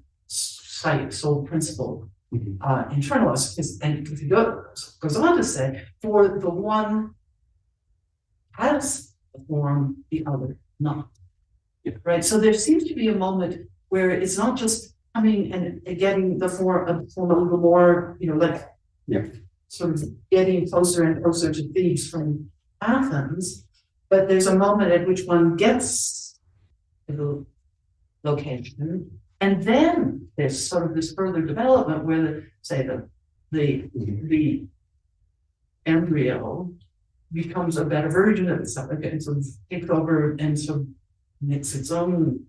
soul principle internalized. And if he goes on to say, for the one has the form, the other not. Right? So there seems to be a moment where it's not just coming and getting the form a little more, like sort of getting closer and closer to Thebes from Athens, but there's a moment at which one gets the location, and then there's sort of this further development where the embryo becomes a better version of itself, and sort of takes over and sort of makes its own.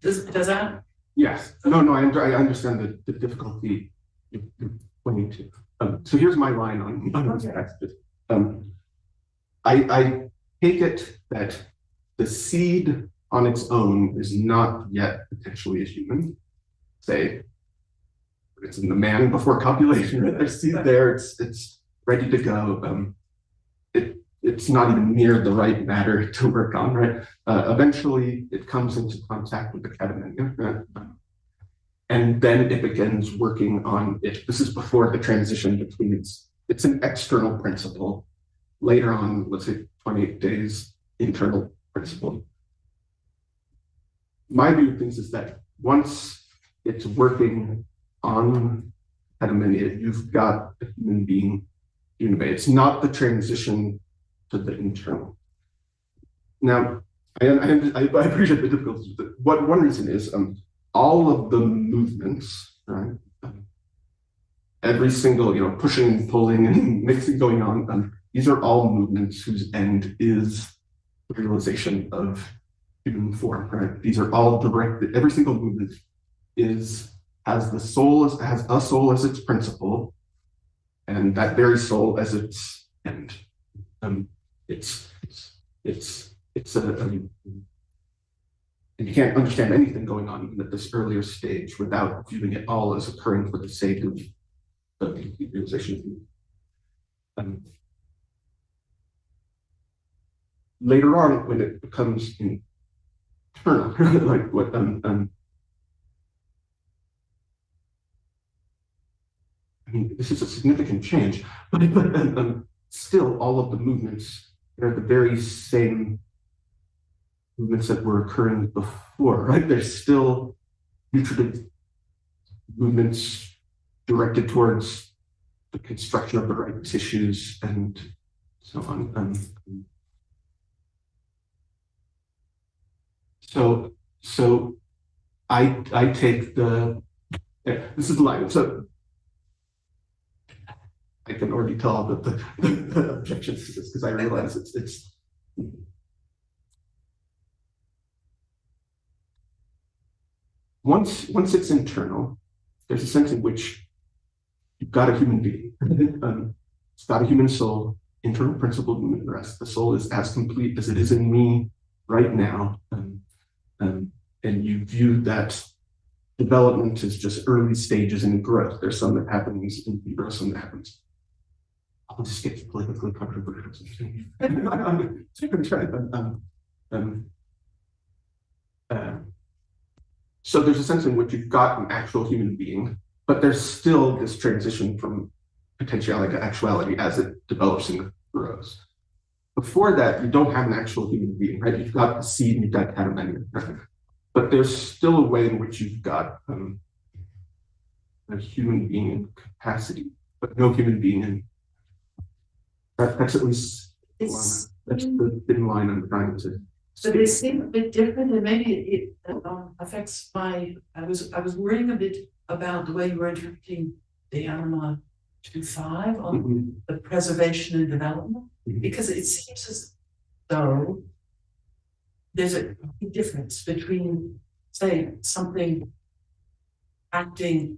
Does that? Yes. No, I understand the difficulty you're pointing to. So here's my line on this passage. I take it that the seed on its own is not yet potentially a human. Say, it's in the man before copulation. There's seed there. It's ready to go. It's not even near the right matter to work on. Right. Eventually, it comes into contact with the catamenium, and then it begins working on it. This is before the transition between it's an external principle. Later on, let's say 28 days, internal principle. My view of things is that once it's working on catamenia, you've got a human being univate. It's not the transition to the internal. Now, I appreciate the difficulties with it. One reason is all of the movements, right? Every single, pushing, pulling, and mixing going on. These are all movements whose end is the realization of human form, right? These are all directed. Every single movement has a soul as its principle, and that very soul as its end. And you can't understand anything going on even at this earlier stage without viewing it all as occurring for the sake of the realization. Later on, when it becomes internal, like what I mean, this is a significant change, but still, all of the movements are the very same movements that were occurring before, right? There's still nutritive movements directed towards the construction of the right tissues and so on. So I take this is the line. So I can already tell that the objections to this, because I realize it's once it's internal, there's a sense in which you've got a human being. It's got a human soul, internal principle, human rest. The soul is as complete as it is in me right now. And you view that development is just early stages in growth. There's some that happens in utero, some that happens. I'll just get politically controversial. So there's a sense in which you've got an actual human being, but there's still this transition from potentiality to actuality as it develops and grows. Before that, you don't have an actual human being, right? You've got the seed and you've got catamenia, right? But there's still a way in which you've got a human being in capacity, but no human being in. That's at least that's the thin line I'm trying to. So they seem a bit different, and maybe it affects my. I was worrying a bit about the way you were interpreting the Anima 2.5 on the preservation and development, because it seems as though there's a big difference between, say, something acting.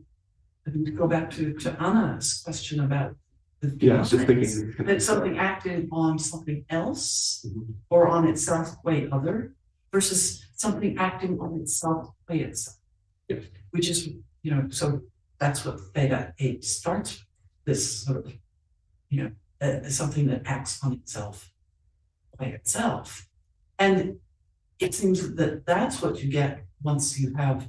And to go back to Anna's question about that something acting on something else or on itself way other versus something acting on itself way itself, which is, so that's what Theta 8 starts with, this sort of, something that acts on itself by itself. And it seems that that's what you get once you have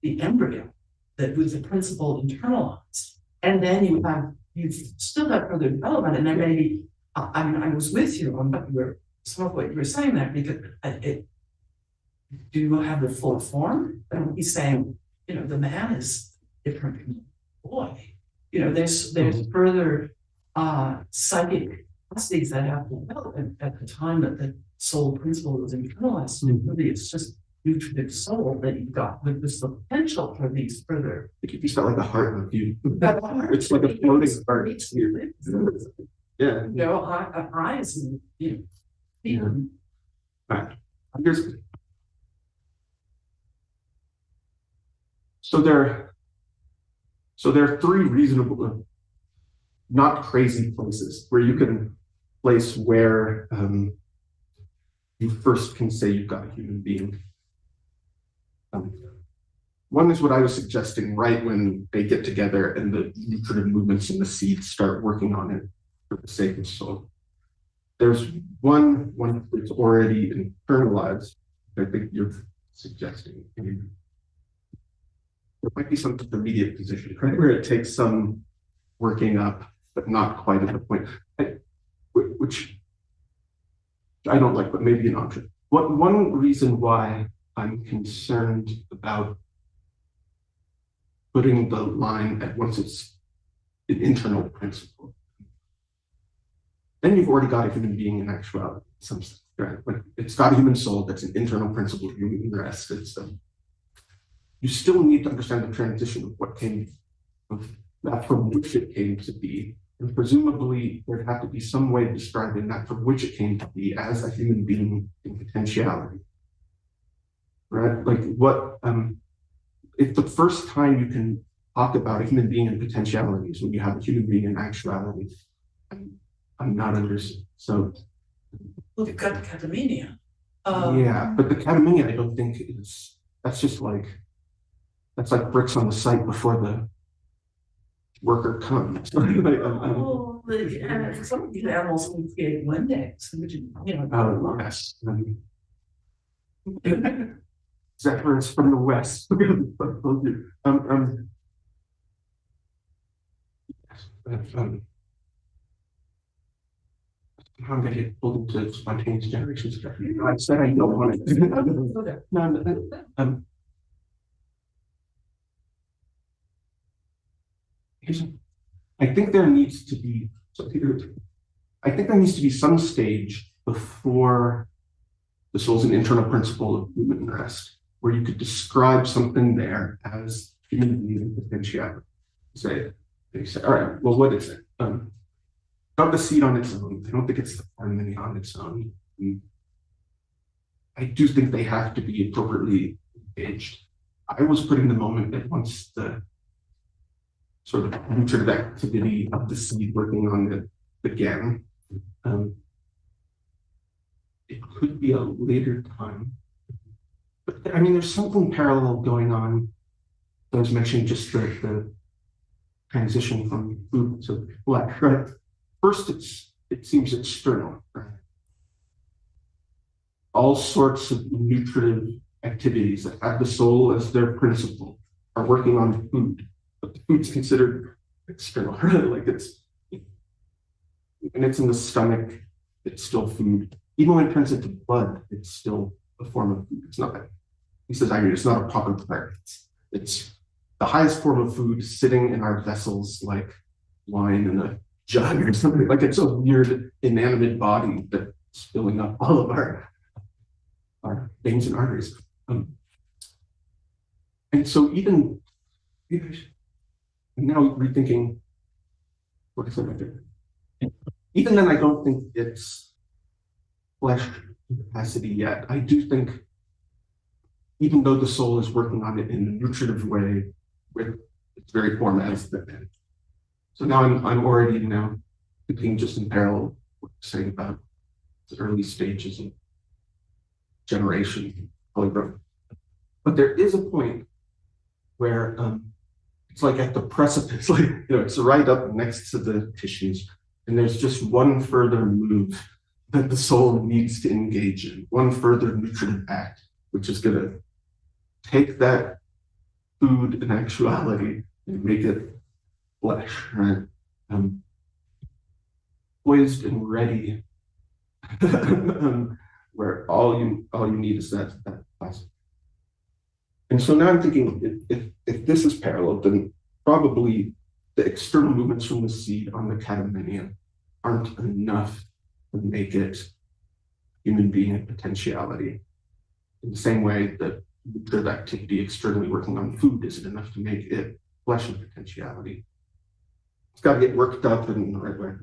the embryo, that with the principle internalized, and then you still have further development, and then maybe I was with you on some of what you were saying there, because do you have the full form? And he's saying, the man is different from the boy. There's further psychic capacities that have to develop at the time that the soul principle was internalized. Really, it's just nutritive soul that you've got with this potential for these further. It could be like a heart in you. It's like a floating heart. Yeah. Eyes and Right. So there are three reasonable, not crazy places where you can place where you first can say you've got a human being. One is what I was suggesting right when they get together and the nutritive movements in the seed start working on it for the sake of soul. There's one that's already internalized, I think you're suggesting. There might be some intermediate position, right, where it takes some working up, but not quite at the point, which I don't like, but maybe an option. One reason why I'm concerned about putting the line at once it's an internal principle, then you've already got a human being in actuality. Right? Like it's got a human soul that's an internal principle of human rest. You still need to understand the transition of what came of that from which it came to be. And presumably there'd have to be some way of describing that from which it came to be as a human being in potentiality. Right? Like what if the first time you can talk about a human being in potentiality is when you have a human being in actuality? I'm not understanding. So well, you've got catamenia. Yeah, but the catamenia I don't think is that's like bricks on the site before the worker comes. Some of these animals can create Windex, which yes. Zephyrus from the west. I'm going to get pulled into spontaneous generation stuff. I said I don't want it. No, I think there needs to be some stage before the soul's an internal principle of human rest, where you could describe something there as human being potentiality. Say, all right, well, what is it? Not the seed on its own. I don't think it's the harmony on its own. I do think they have to be appropriately engaged. I was putting the moment at once the sort of nutritive activity of the seed working on it began. It could be a later time. But I mean, there's something parallel going on I was mentioning just the transition from food to flesh, right? First, it seems external, right? All sorts of nutritive activities that have the soul as their principle are working on food, but the food's considered external, right? Like and it's in the stomach, it's still food. Even when it turns into blood, it's still a form of food. It's not, he says, it's not a proper prayer. It's the highest form of food sitting in our vessels, like wine in a jug or something. Like it's a weird inanimate body that's filling up all of our veins and arteries. And so even now rethinking what is it? Even then, I don't think it's flesh capacity yet. I do think, even though the soul is working on it in a nutritive way, with its very form as the end. So now I'm already now thinking just in parallel what you're saying about the early stages of generation, polygrowth. But there is a point where it's like at the precipice, like it's right up next to the tissues, and there's just one further move that the soul needs to engage in, one further nutritive act, which is going to take that food in actuality and make it flesh, right? Poised and ready, where all you need is that plastic. And so now I'm thinking, if this is parallel, then probably the external movements from the seed on the catamenium aren't enough to make it human being in potentiality. In the same way that nutritive activity externally working on food isn't enough to make it flesh and potentiality. It's got to get worked up in the right way.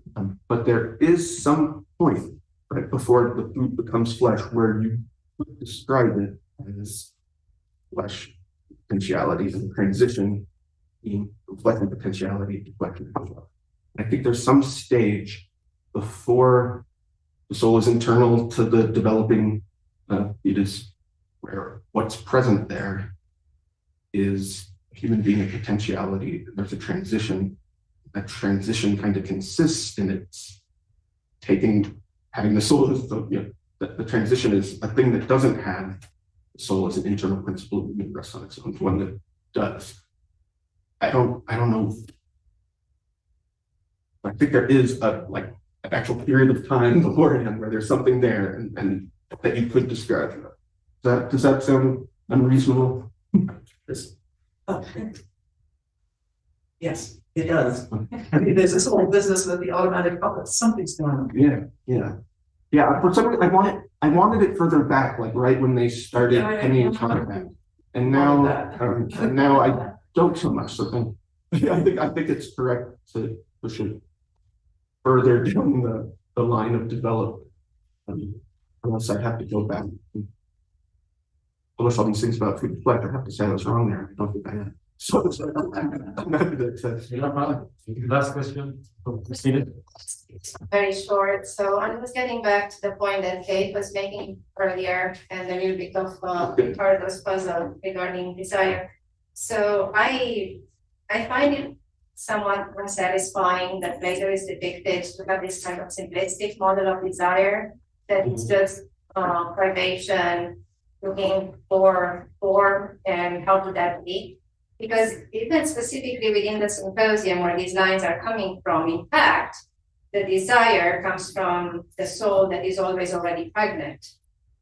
But there is some point right before the food becomes flesh where you describe it as flesh potentiality and transition being flesh and potentiality to flesh and potentiality. I think there's some stage before the soul is internal to the developing fetus, where what's present there is a human being in potentiality. There's a transition. That transition kind of consists in its having the soul as the transition is a thing that doesn't have the soul as an internal principle that rests on its own, one that does. I don't know. I think there is an actual period of time beforehand where there's something there and that you could describe. Does that sound unreasonable? Yes, it does. I mean, there's this whole business with the automatic puppets. Something's going on. Yeah. For some reason, I wanted it further back, like right when they started Penny and Contact, and now I don't so much. So I think it's correct to push it further down the line of development. Unless I have to go back. Unless all these things about food and flesh, I have to say I was wrong there. I don't think I am. So I'm happy to accept. Last question. Very short. So I was getting back to the point that Kate was making earlier and a little bit of Ricardo's puzzle regarding desire. So I find it somewhat unsatisfying that Plato is depicted to have this kind of simplistic model of desire that it's just privation, looking for form, and how to that be. Because even specifically within the symposium where these lines are coming from, in fact, the desire comes from the soul that is always already pregnant.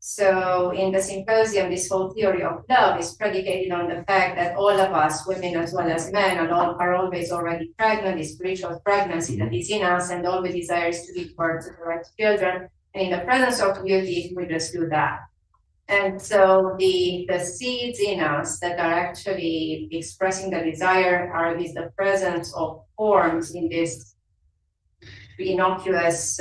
So in the symposium, this whole theory of love is predicated on the fact that all of us, women as well as men, are always already pregnant, this spiritual pregnancy that is in us, and all we desire is to give birth to the right children. And in the presence of beauty, we just do that. And so the seeds in us that are actually expressing the desire are the presence of forms in this innocuous,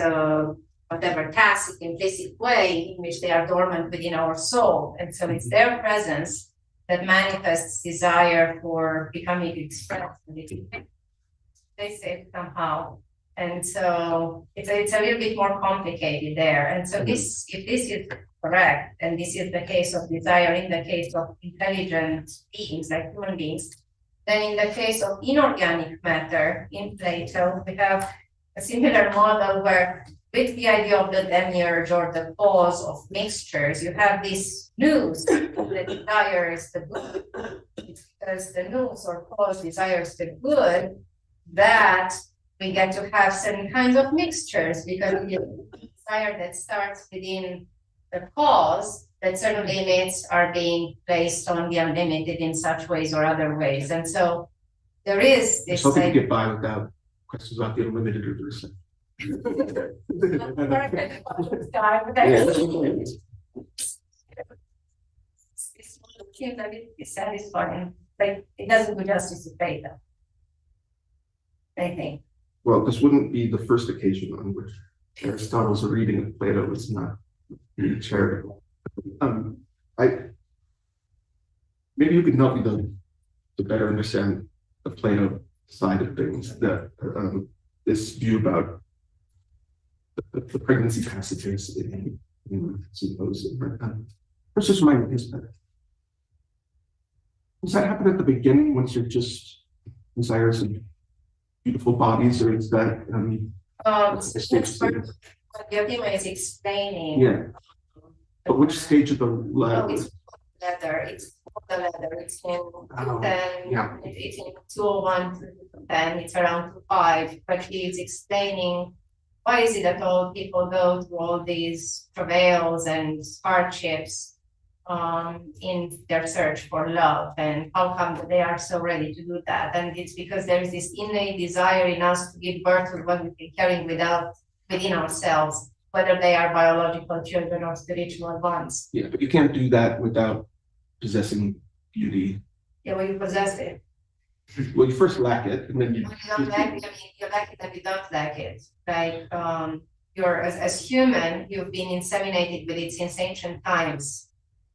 whatever tacit, implicit way in which they are dormant within our soul. And so it's their presence that manifests desire for becoming expressed and explicit somehow. And so it's a little bit more complicated there. And so if this is correct, and this is the case of desire in the case of intelligent beings like human beings, then in the case of inorganic matter in Plato, we have a similar model where with the idea of the demiurge or the cause of mixtures, you have this nous that desires the good. Because the nous or cause desires the good, that we get to have certain kinds of mixtures because the desire that starts within the cause, that certain limits are being placed on the unlimited in such ways or other ways. And so there is this. So they get by without questions about the unlimited or the restriction. It's satisfying, but it doesn't do justice to Plato, I think. Well, this wouldn't be the first occasion on which Aristotle's reading of Plato was not really charitable. Maybe you could help me to better understand the Plato side of things, that this view about the pregnancy passages in Symposium. Let's just remind me this better. Does that happen at the beginning once you're just desirous of beautiful bodies, or is that What Yodima is explaining. Yeah. But which stage of the ladder? It's leather. It's the leather. It's in 10, yeah. It's in 201 to 10, it's around 5. But he's explaining why is it that all people go through all these travails and hardships in their search for love, and how come they are so ready to do that? And it's because there is this innate desire in us to give birth to what we've been carrying within ourselves, whether they are biological children or spiritual ones. Yeah, but you can't do that without possessing beauty. Yeah, well, you possess it. Well, you first lack it, and then you. You don't lack it, I mean, you lack it and you don't lack it. Like, you're, as human, you've been inseminated with it since ancient times.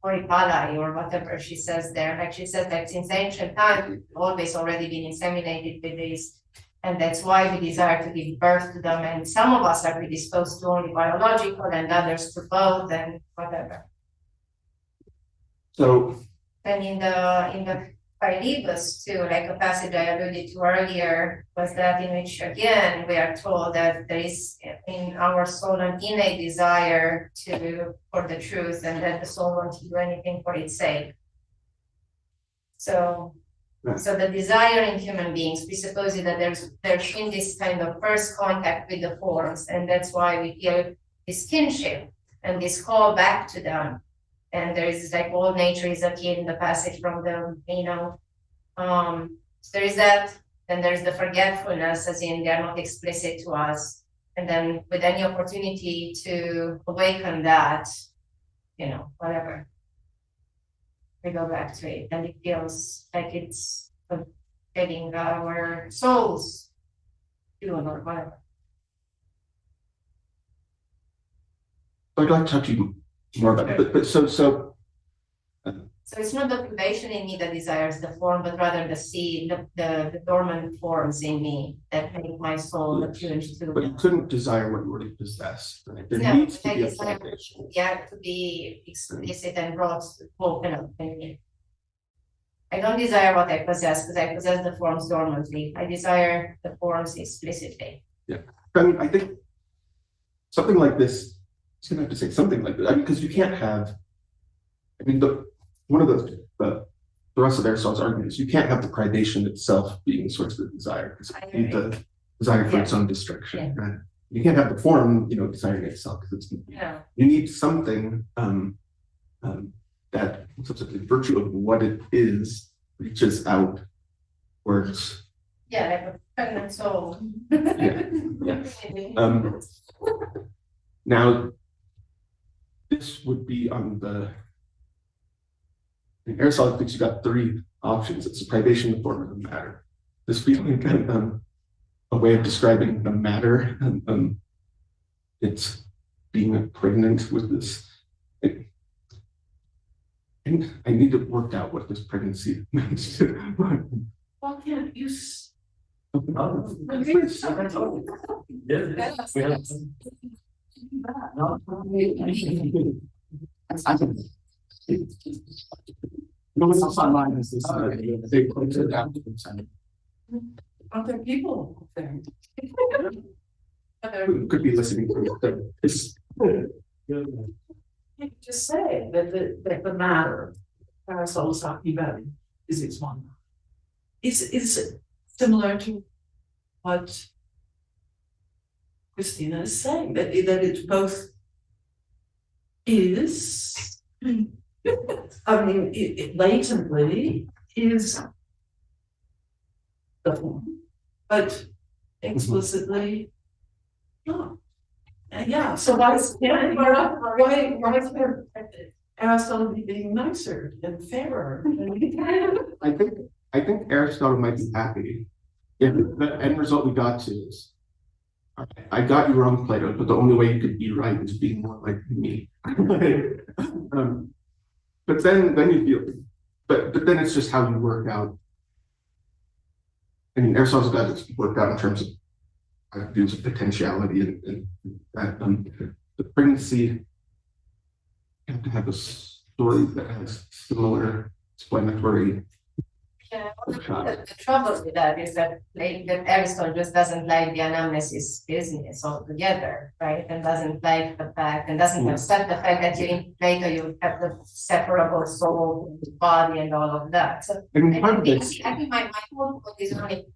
Or Ipalai, or whatever she says there. Like she says that since ancient times, we've always already been inseminated with this. And that's why we desire to give birth to them. And some of us are predisposed to only biological and others to both and whatever. So. And in the Philebus too, like a passage I alluded to earlier, was that in which again we are told that there is in our soul an innate desire for the truth, and that the soul wants to do anything for its sake. So the desire in human beings presupposes that there's in this kind of first contact with the forms, and that's why we feel this kinship and this call back to them. And there is like all nature is a kid in the passage from the, there is that, then there's the forgetfulness, as in they're not explicit to us. And then with any opportunity to awaken that, whatever, we go back to it, and it feels like it's getting our souls doing or whatever. I'd like to talk to you more about it, but so it's not the privation in me that desires the form, but rather the seed, the dormant forms in me that make my soul attuned to. But you couldn't desire what you already possess. Right? There No, needs to I be a desire, foundation. yeah, to be explicit and brought open up in me. I don't desire what I possess because I possess the forms dormantly. I desire the forms explicitly. Yeah, I mean, I think something like this. I'm gonna have to say something like that, because you can't have. I mean, one of the rest of Aristotle's arguments, you can't have the privation itself being the source of the desire, because you need the desire for its own destruction. Right? You can't have the form, desiring itself, because it's. You need something that, in virtue of what it is, reaches outwards. Yeah, like a pregnant soul. Now, this would be on the. In Aristotle thinks you got 3 options. It's the privation, the form, and the matter. This being kind of a way of describing the matter. It's being pregnant with this. And I need to work out what this pregnancy means. Well, can't you? No one else online is this, they put it down to the center. Are there people there? Could be listening to this. You could just say that the matter Aristotle is talking about is its one. Is similar to what Christina is saying, that it both is, I mean, it latently is the form, but explicitly not. Yeah, so why is Aristotle be being nicer and fairer? I think Aristotle might be happy if the end result we got to is, all right, I got you wrong, Plato, but the only way you could be right is being more like me. But then you feel, but then it's just how you work out. I mean, Aristotle's got it worked out in terms of views of potentiality and that the pregnancy, you have to have a story that has similar explanatory. Yeah, the trouble with that is that Aristotle just doesn't like the anamnesis business altogether, right? And doesn't like the fact, and doesn't accept the fact that in Plato you have the separable soul, body, and all of that. So I think my whole point is only,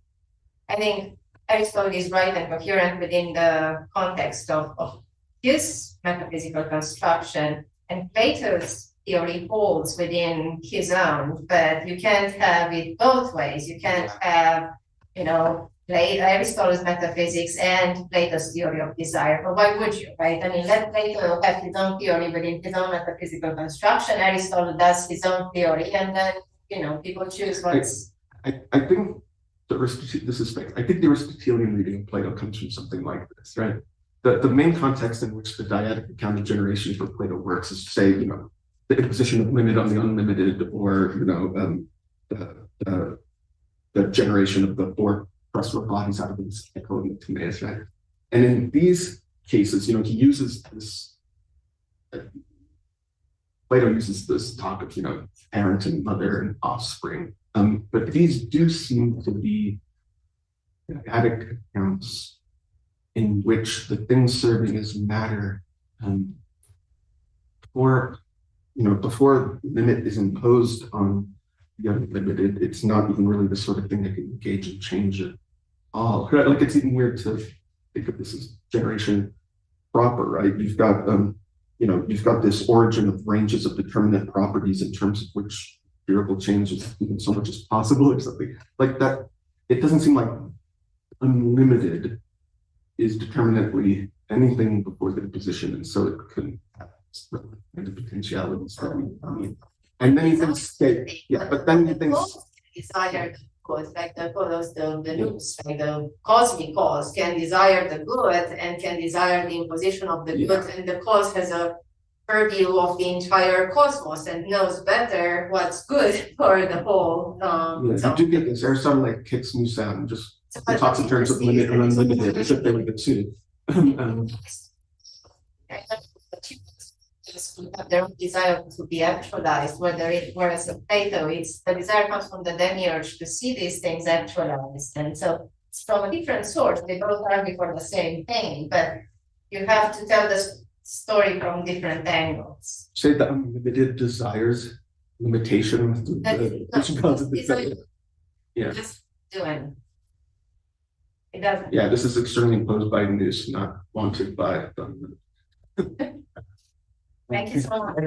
I think Aristotle is right and coherent within the context of his metaphysical construction, and Plato's theory holds within his own, but you can't have it both ways. You can't have, Aristotle's metaphysics and Plato's theory of desire. But why would you, right? I mean, let Plato have his own theory within his own metaphysical construction. Aristotle does his own theory, and then, people choose what's. I think I think the Aristotelian reading of Plato comes from something like this, right? The main context in which the dyadic account of generation for Plato works is to say, the imposition of limit on the unlimited, or the generation of the four terrestrial bodies out of this equivalent to Timaeus, right? And in these cases, he uses this. Plato uses this talk of parent and mother and offspring, but these do seem to be dyadic accounts in which the things serving as matter before limit is imposed on the unlimited, it's not even really the sort of thing that can engage in change at all. Like, it's even weird to think of this as generation proper, right? You've got this origin of ranges of determinate properties in terms of which durable change is even so much as possible or something like that. It doesn't seem like unlimited is determinately anything before the imposition, and so it couldn't have the potentialities that we need. And then you think, but then you think desire the good, like the nous, like the cosmic cause can desire the good and can desire the imposition of the good, and the cause has a purview of the entire cosmos and knows better what's good for the whole. You do get this. Aristotle like kicks Musa and just talks in terms of limit and unlimited, as if they would get suited. Their own desire to be actualized, whereas in Plato, the desire comes from the demiurge to see these things actualized, and so it's from a different source. They both argue for the same thing, but you have to tell the story from different angles. Say the unlimited desires limitation. Just doing. It doesn't. Yeah, this is externally imposed by nous, not wanted by the unlimited. Thank you so much.